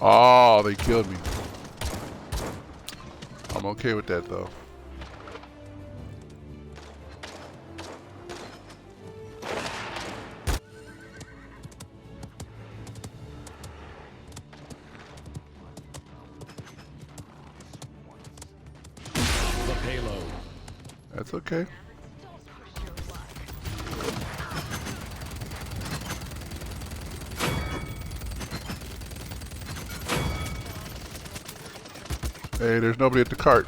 Oh, they killed me. I'm okay with that though. The payload. That's okay. Hey, there's nobody at the cart.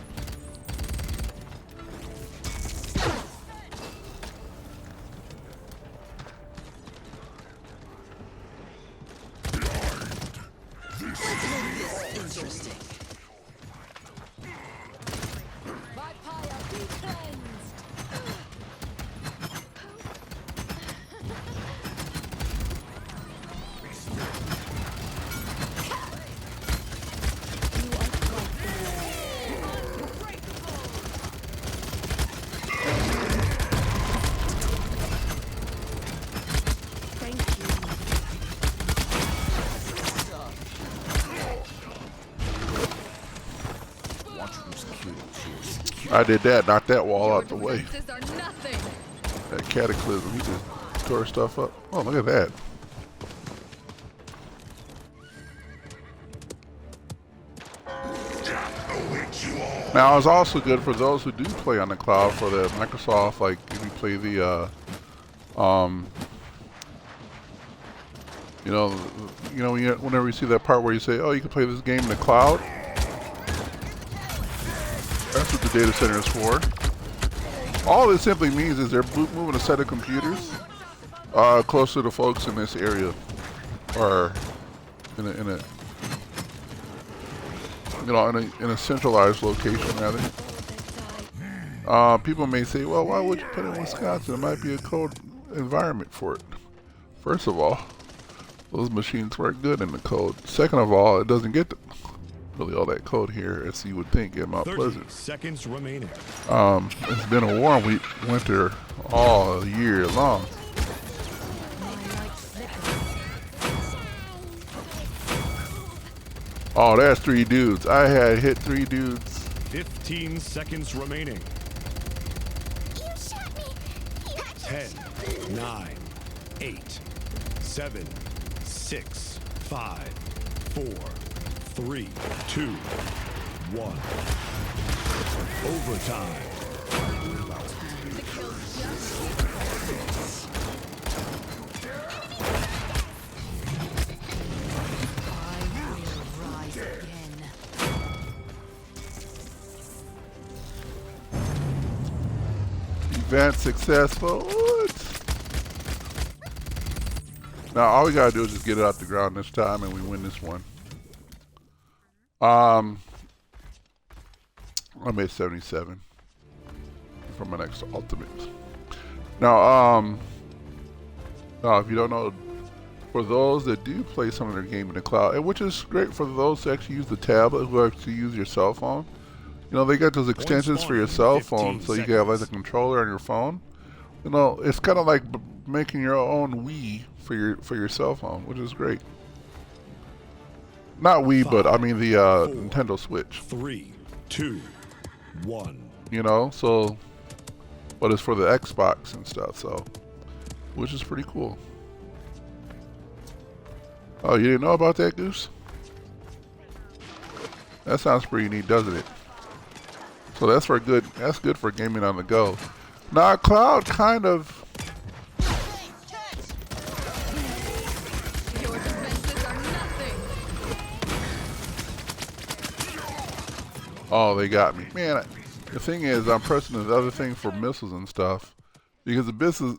Interesting. My pyre be cleansed. I did that, knocked that wall out the way. Defenses are nothing. That cataclysm, he just tore stuff up. Oh, look at that. Now, it's also good for those who do play on the cloud for the Microsoft, like if you play the, whenever you see that part where you say, oh, you can play this game in the cloud. That's what the data center is for. All this simply means is they're moving a set of computers closer to folks in this area, or in a centralized location rather. People may say, well, why would you put it in Wisconsin? It might be a cold environment for it. First of all, those machines work good in the cold. Second of all, it doesn't get really all that cold here as you would think in Mount 30 Pleasant. seconds remaining. It's been a warm winter all year long. Oh, that's 3 dudes. I had hit 3 dudes. 15 seconds remaining. 10, 9, 8, 7, 6, 5, 4, 3, 2, 1. Overtime. Event successful. What? Now all we gotta do is just get it out the ground this time and we win this one. I made 77 for my next ultimate. Now, if you don't know, for those that do play some of their game in the cloud, and which is great for those that actually use the tablet, who actually use your cell phone, you know, they got those extensions for your cell phone, so you can have like a controller on your phone. You know, it's kind of like making your own Wii for your cell phone, which is great. Not Wii, 5, but I mean the 4, Nintendo Switch. 3, 2, 1. You know, so, but it's for the Xbox and stuff, so, which is pretty cool. Oh, you didn't know about that, Goose? That sounds pretty neat, doesn't it? So that's good for gaming on the go. Now, cloud kind of. Your defenses are nothing. Oh, they got me. Man, the thing is, I'm pressing the other thing for missiles and stuff. Because the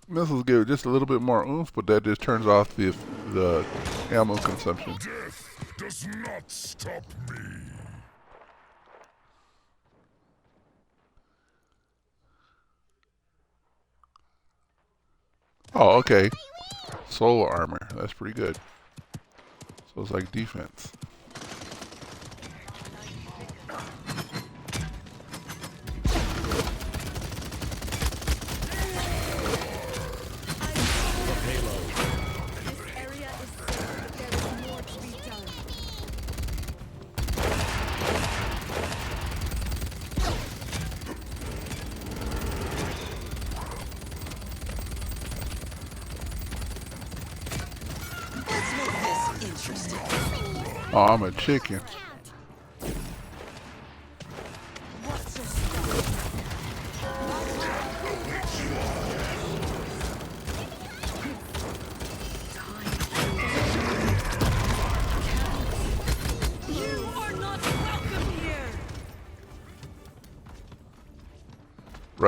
missiles give just a little bit more oomph, but that just turns off the ammo consumption. Death does not stop me. Oh, okay. Solar armor. That's pretty good. So it's like defense. Oh, I'm a chicken.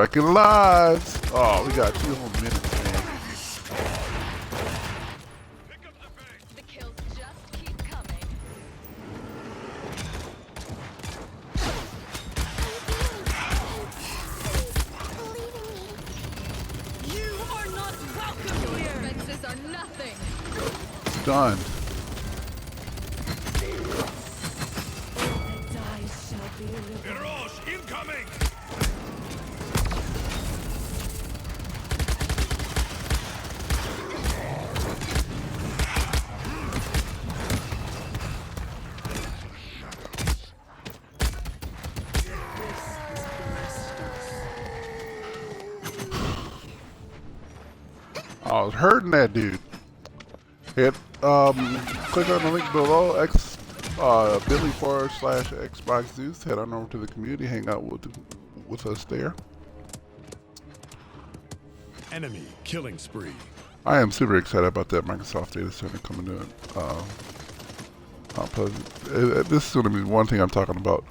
Wrecking lives. Oh, we got 2 whole minutes, man. The kills just keep coming. You are not welcome here. Defenses are nothing. Done. The dice shall be reversed. Mirage incoming! I was hurting that dude. Hit click on the link below, bit.ly/Xbox Zeus. Head on over to the community, hang out with us there. Enemy killing spree. I am super excited about that Microsoft data center coming in. This is going to be one thing I'm talking about.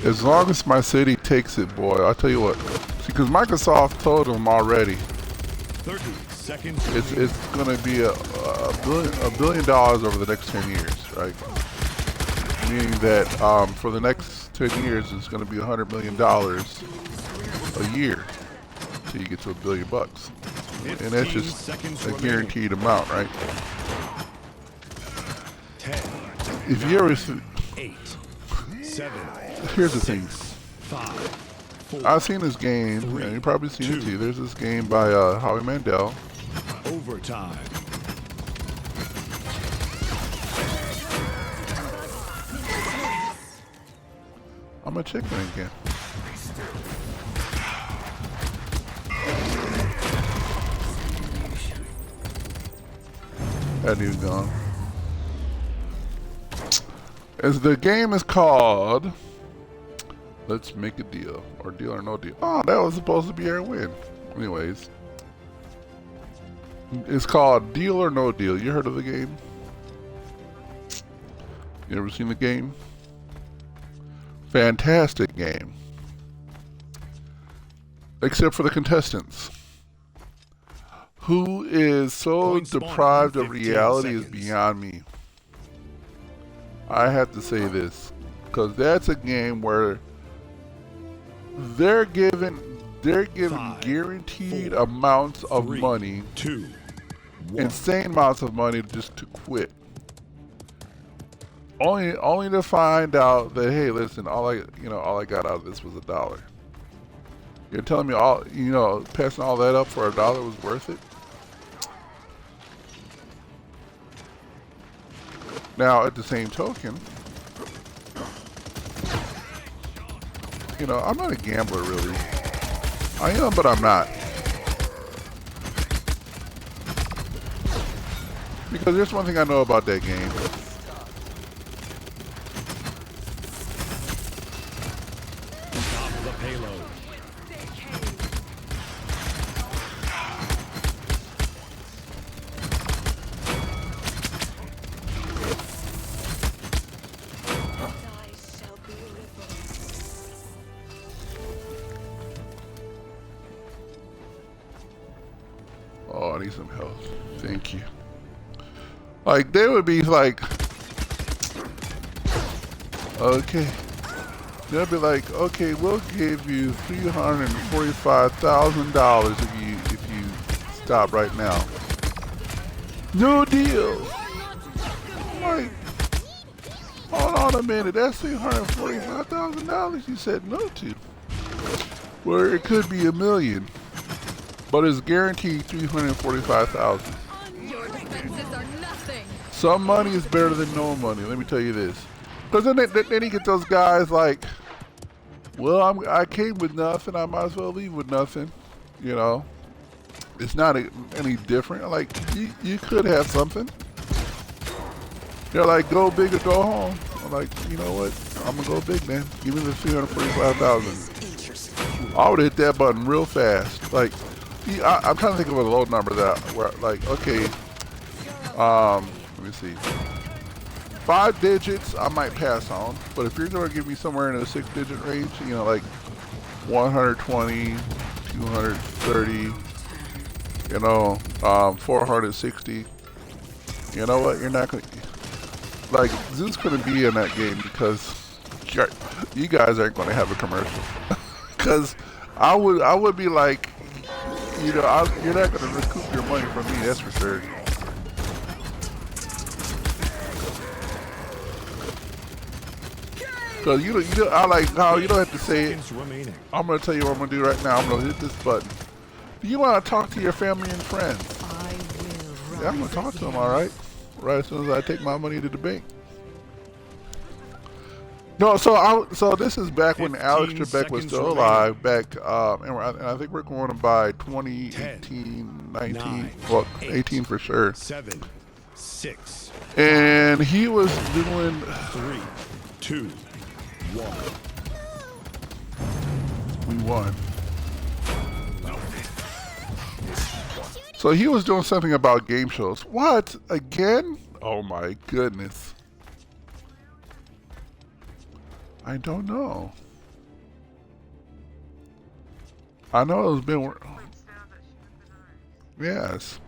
As long as my city takes it, boy, I'll tell you what. See, because Microsoft told them already, 30 seconds. it's going to be $1 billion over the next 10 years, right? Meaning that for the next 10 years, it's going to be $100 million a year till you get to $1 billion. And that's just a guaranteed amount, right? 10, If you ever see, 8, 7. here's the thing. 5, 4. I've seen this game, and you've probably seen it too. There's this game by Howie Mandel. Overtime. I'm a chicken again. That dude's gone. As the game is called, Let's Make a Deal, or Deal or No Deal. Oh, that was supposed to be our win. Anyways, it's called Deal or No Deal. You heard of the game? You ever seen the game? Fantastic game. Except for the contestants. Who is so Point spawn deprived in of 15 reality is seconds. beyond me. I have to say this, because that's a game where they're given 5, guaranteed 4, amounts of 3, money, 2, 1. insane amounts of money just to quit. Only to find out that, hey, listen, all I got out of this was $1. You're telling me passing all that up for $1 was worth it? Now, at the same token, I'm not a gambler really. I am, but I'm not. Because there's one thing I know about that game. Top of the payload. Dice shall be reversed. Oh, I need some help. Thank you. Like, they would be like, okay. They'll be like, okay, we'll give you $345,000 if you stop right now. No deal. Like, hold on a minute. That's $345,000 you said no to. Where it could be $1 million, but it's guaranteed $345,000. Your defenses are nothing. Some money is better than no money. Let me tell you this. Because then you get those guys like, well, I came with nothing. I might as well leave with nothing. It's not any different. Like, you could have something. They're like, go big or go home. I'm like, you know what? I'm going to go big, man. Give me the $345,000. I would hit that button real fast. Like, I'm trying to think of a low number where, like, okay, let me see. 5 digits, I might pass on. But if you're going to give me somewhere in a 6-digit range, like 120, 230. You know, 460. You know what? You're not gonna like Zeus couldn't be in that game because you guys aren't gonna have a commercial. Because I would be like, you know, you're not gonna recoup your money from me. That's for sure. Because you know, I like how you don't have to say it. Seconds remaining. I'm gonna tell you what I'm gonna do right now. I'm gonna hit this button. Do you want to talk to your family and friends? I will Yeah, I'm gonna talk to them. All right. Right as soon as I take my money to the bank. No, so this is back when Alex 15 Trebek was seconds still remaining. alive. Back, and I think we're going by 2018, 19, 9, well, 8, 18 for sure. 7, 6, And he was doing. 3, 2, 1. We won. So he was doing something about game shows. What? Again? Oh my goodness. I don't know. I know it's been. Yes.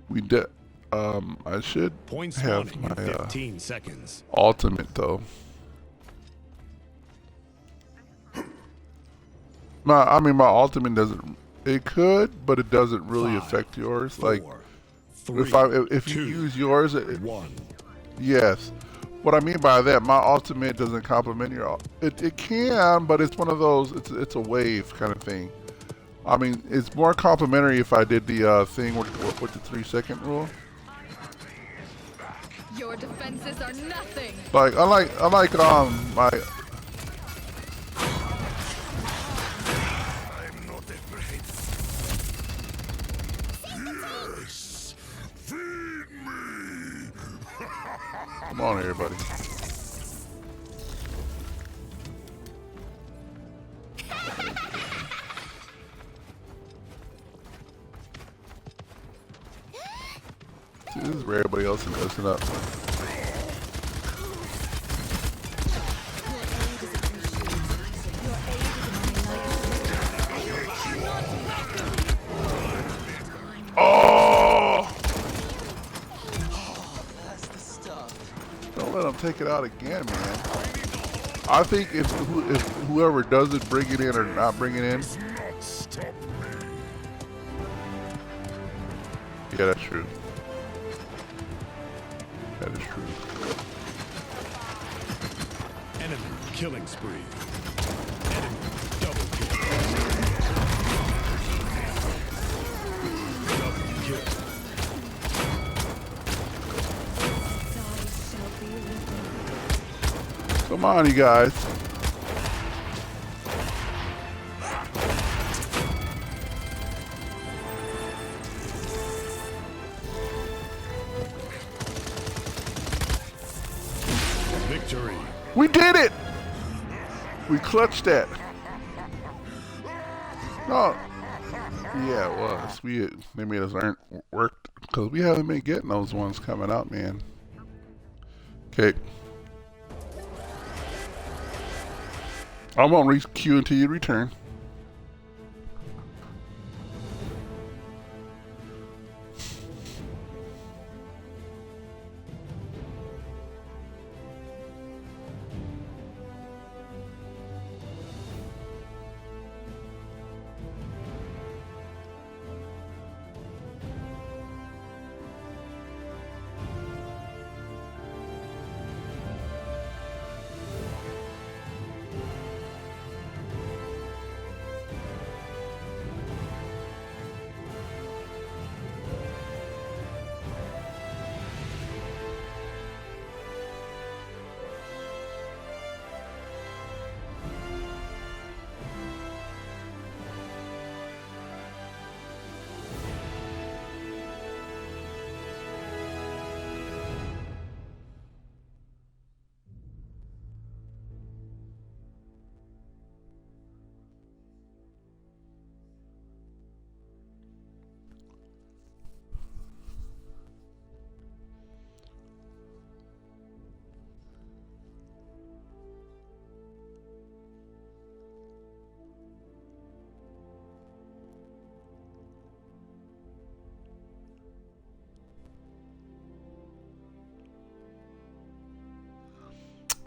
We did. I should Point have spawning in my 15 seconds. ultimate though. I mean, my ultimate doesn't. It could, but it doesn't really 5, affect yours. 4, Like 3, if you 2, use yours, 1. yes. What I mean by that, my ultimate doesn't complement your. It can, but it's one of those. It's a wave kind of thing. I mean, it's more complimentary if I did the thing with the 3-second rule. Your defenses are nothing. Like I like my. I'm not afraid. Yes! Feed me! Come on, everybody. See, this is where everybody else is messing up. Oh! That's the stuff. Don't let them take it out again, man. I think if whoever doesn't bring it in or not bring it in, Not stop me. yeah, that's true. That is true. Enemy killing spree. Enemy double kill. Double kill. Die shall be reborn. Come on, you guys. Victory. We did it! We clutched that. No. Yeah, it was. They made us earn work because we haven't been getting those ones coming out, man. Okay. I won't queue until you return.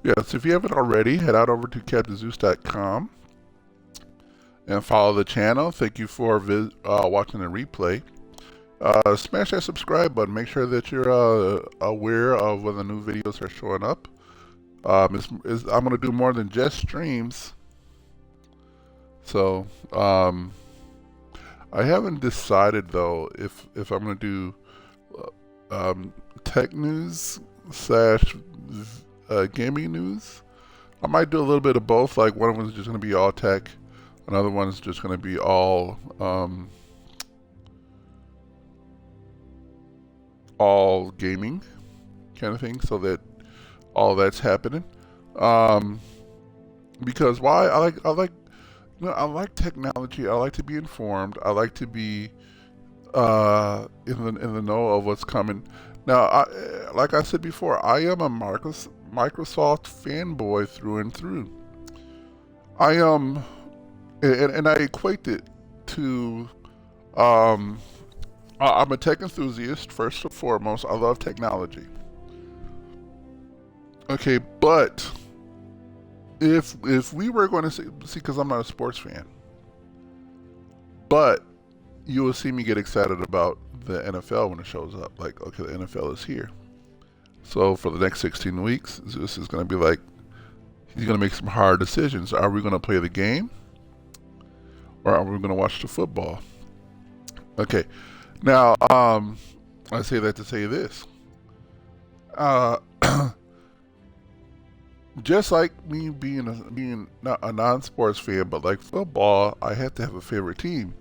Yes, if you haven't already, head out over to CaptainZeus.com and follow the channel. Thank you for watching the replay. Smash that subscribe button. Make sure that you're aware of when the new videos are showing up. I'm going to do more than just streams. So, I haven't decided though if I'm going to do tech news / gaming news. I might do a little bit of both. Like one of them is just going to be all tech. Another one is just going to be all gaming kind of thing, so that all that's happening. Because why? I like technology. I like to be informed. I like to be in the know of what's coming. Now, like I said before, I am a Microsoft fanboy through and through. I am, and I equate it to, I'm a tech enthusiast first and foremost. I love technology. Okay, but if we were going to see, because I'm not a sports fan, but you will see me get excited about the NFL when it shows up. Like, okay, the NFL is here. So for the next 16 weeks, Zeus is going to be like, he's going to make some hard decisions. Are we going to play the game, or are we going to watch the football? Okay, now I say that to say this. Just like me being not a non-sports fan, but like football, I have to have a favorite team.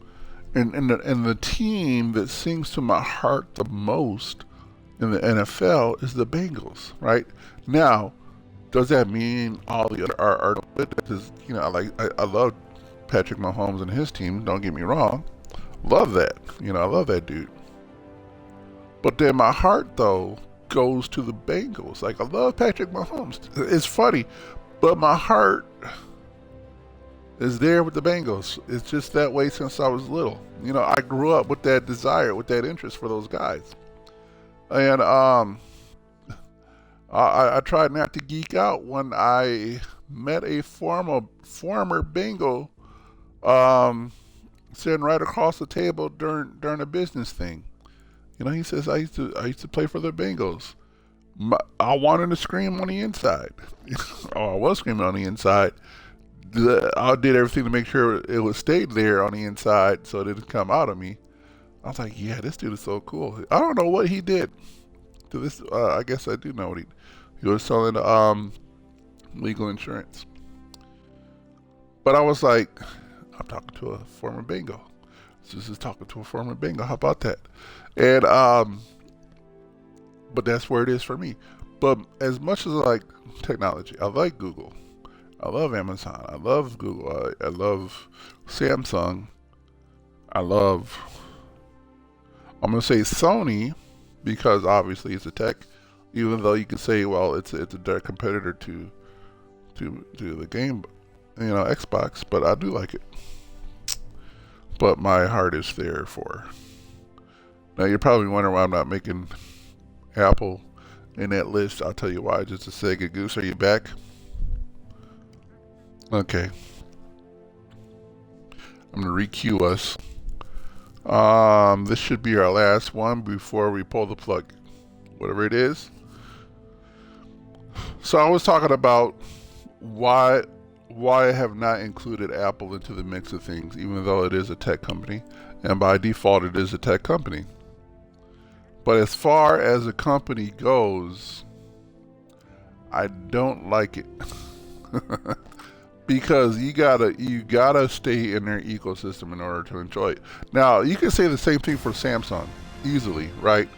And the team that sings to my heart the most in the NFL is the Bengals, right? Now, does that mean all the other are because, you know, I love Patrick Mahomes and his team, don't get me wrong. Love that. You know, I love that dude. But then my heart though goes to the Bengals. Like, I love Patrick Mahomes. It's funny, but my heart is there with the Bengals. It's just that way since I was little. You know, I grew up with that desire, with that interest for those guys. And I tried not to geek out when I met a former Bengal sitting right across the table during a business thing. You know, he says, I used to play for the Bengals. I wanted to scream on the inside. Oh, I was screaming on the inside. I did everything to make sure it would stay there on the inside so it didn't come out of me. I was like, yeah, this dude is so cool. I don't know what he did to this. I guess I do know what he was selling legal insurance. But I was like, I'm talking to a former Bengal. This is talking to a former Bengal. How about that? And but that's where it is for me. But as much as I like technology, I like Google. I love Amazon. I love Google. I love Samsung. I'm going to say Sony, because obviously it's a tech, even though you can say, well, it's a direct competitor to the game, you know, Xbox, but I do like it. But my heart is there for. Now you're probably wondering why I'm not making Apple in that list. I'll tell you why. Just a second. Goose, are you back? Okay. I'm going to re-queue us. This should be our last one before we pull the plug. Whatever it is. So I was talking about why I have not included Apple into the mix of things, even though it is a tech company. And by default, it is a tech company. But as far as a company goes, I don't like it. Because you gotta stay in their ecosystem in order to enjoy it. Now, you can say the same thing for Samsung easily, right?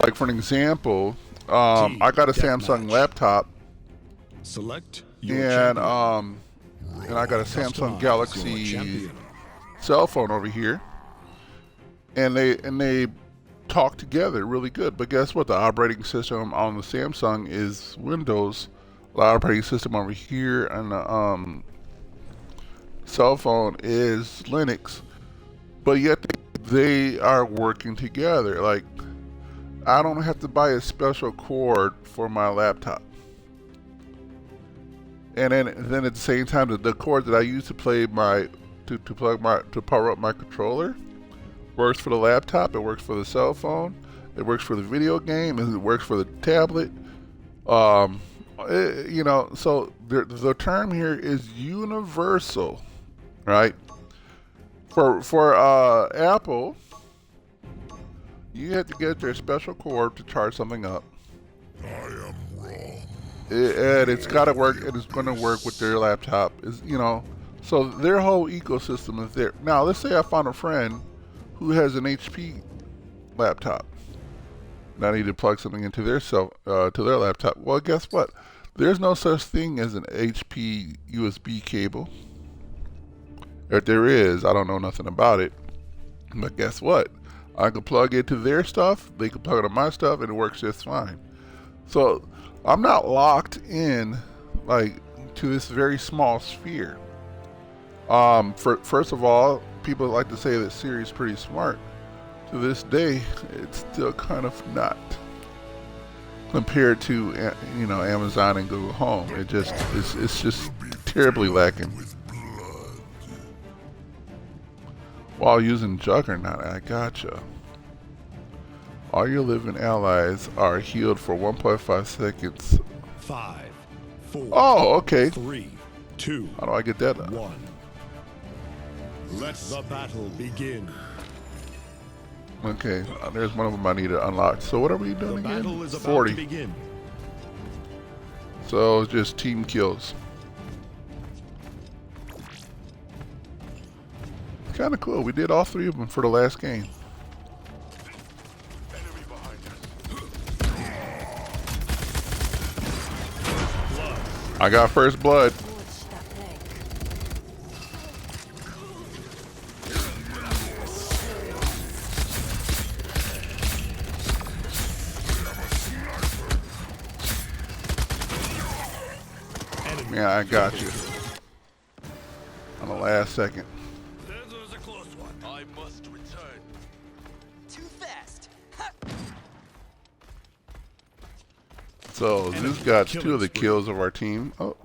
Like, for an example, I got a Samsung laptop, Select your and champion. and I got a Samsung Customize your Galaxy champion. cell phone over here, and they talk together really good. But guess what? The operating system on the Samsung is Windows. The operating system over here and the cell phone is Linux, but yet they are working together. Like, I don't have to buy a special cord for my laptop. and then at the same time, the cord that I use to play to power up my controller works for the laptop. It works for the cell phone. It works for the video game, and it works for the tablet. You know, so the term here is universal, right? For Apple, you have to get their special cord to charge something up. I am wrong. And it's got to work, and it's going to work with their laptop. Is, you know, so their whole ecosystem is there. Now, let's say I found a friend who has an HP laptop. And I need to plug something into their to their laptop. Well, guess what? There's no such thing as an HP USB cable. If there is, I don't know nothing about it. But guess what? I can plug into their stuff, they can plug into my stuff, and it works just fine. So I'm not locked in like to this very small sphere. First of all, people like to say that Siri's pretty smart. To this day, it's still kind of not compared to Amazon and Google Home. It's just terribly lacking. While using Juggernaut, I gotcha. All your living allies are healed for 1.5 seconds. 5, 4. Oh, okay. 3, 2. How do I get that? 1. Let the battle begin. Okay, there's one of them I need to unlock. So what are we doing The again? battle is about 40. to begin. So it's just team kills. Kind of cool. We did all 3 of them for the last game. Enemy behind us. I got first blood. Yeah, I got you. On the last second. That was a close one. I must return. Too fast. So Zeus got 2 of the kills of our team. Oh.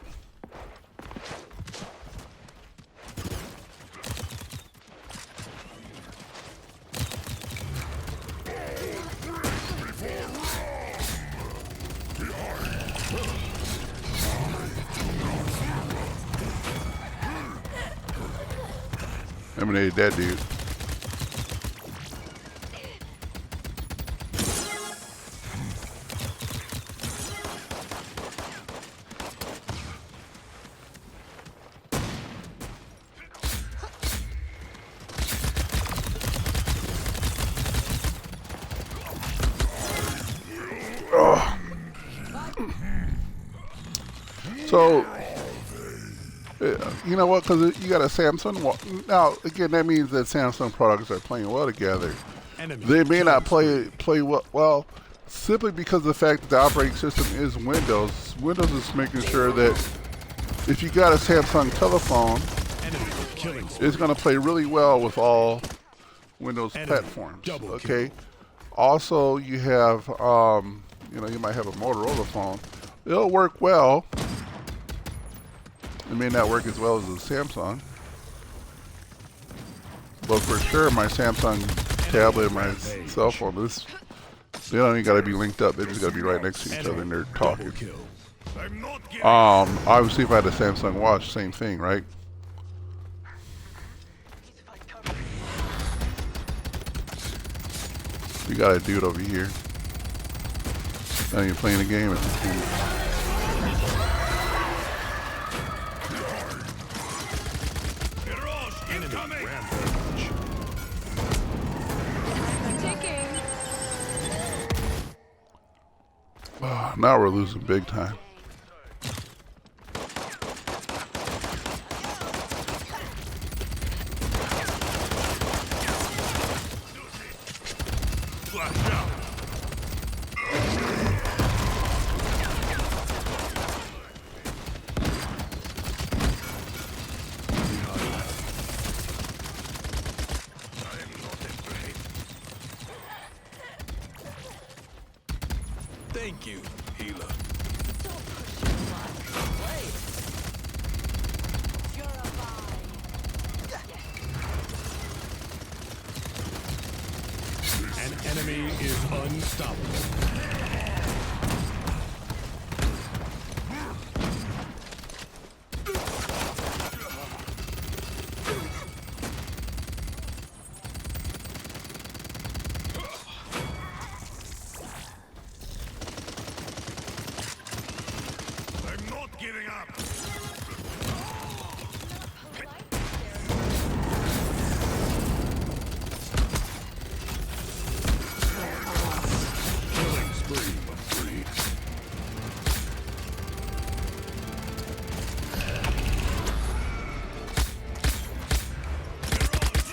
Eliminated that dude. Oh. So, you know what? Because you got a Samsung. Now, again, that means that Samsung products are playing well together. They may not play well simply because of the fact that the operating system is Windows. Windows is making sure that if you got a Samsung telephone, it's going to play really well with all Windows platforms. Okay. Also, you have, you might have a Motorola phone. It'll work well. It may not work as well as the Samsung, but for sure, my Samsung tablet and my cell phone, they don't even got to be linked up. They just got to be right next to each other, and they're talking. Obviously, if I had a Samsung watch, same thing, right? We got a dude over here. Not even playing the game. Now we're losing big time. Thank you, healer. An enemy is unstoppable. I'm not giving up. Killing spree.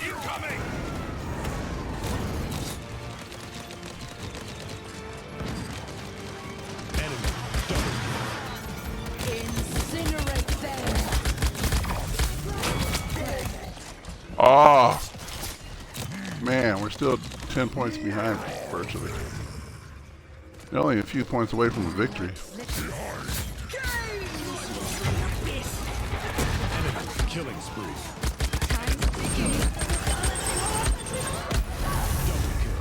Incoming. Enemy double Incinerate them. Oh, man, we're still 10 points behind virtually. They're only a few points away from the victory. enemy killing spree. Double kill.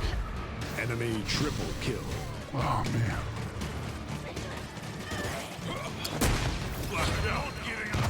Enemy triple kill. Oh, man. Not giving up.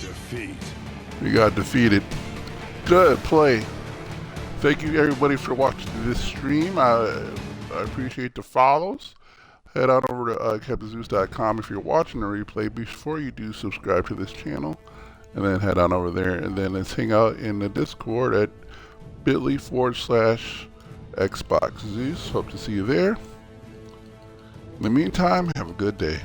Defeat. We got defeated. Good play. Thank you everybody for watching this stream. I appreciate the follows. Head on over to CaptainZeus.com if you're watching the replay. Before you do, subscribe to this channel. And then head on over there. And then let's hang out in the Discord at bit.ly/Xbox Zeus. Hope to see you there. In the meantime, have a good day.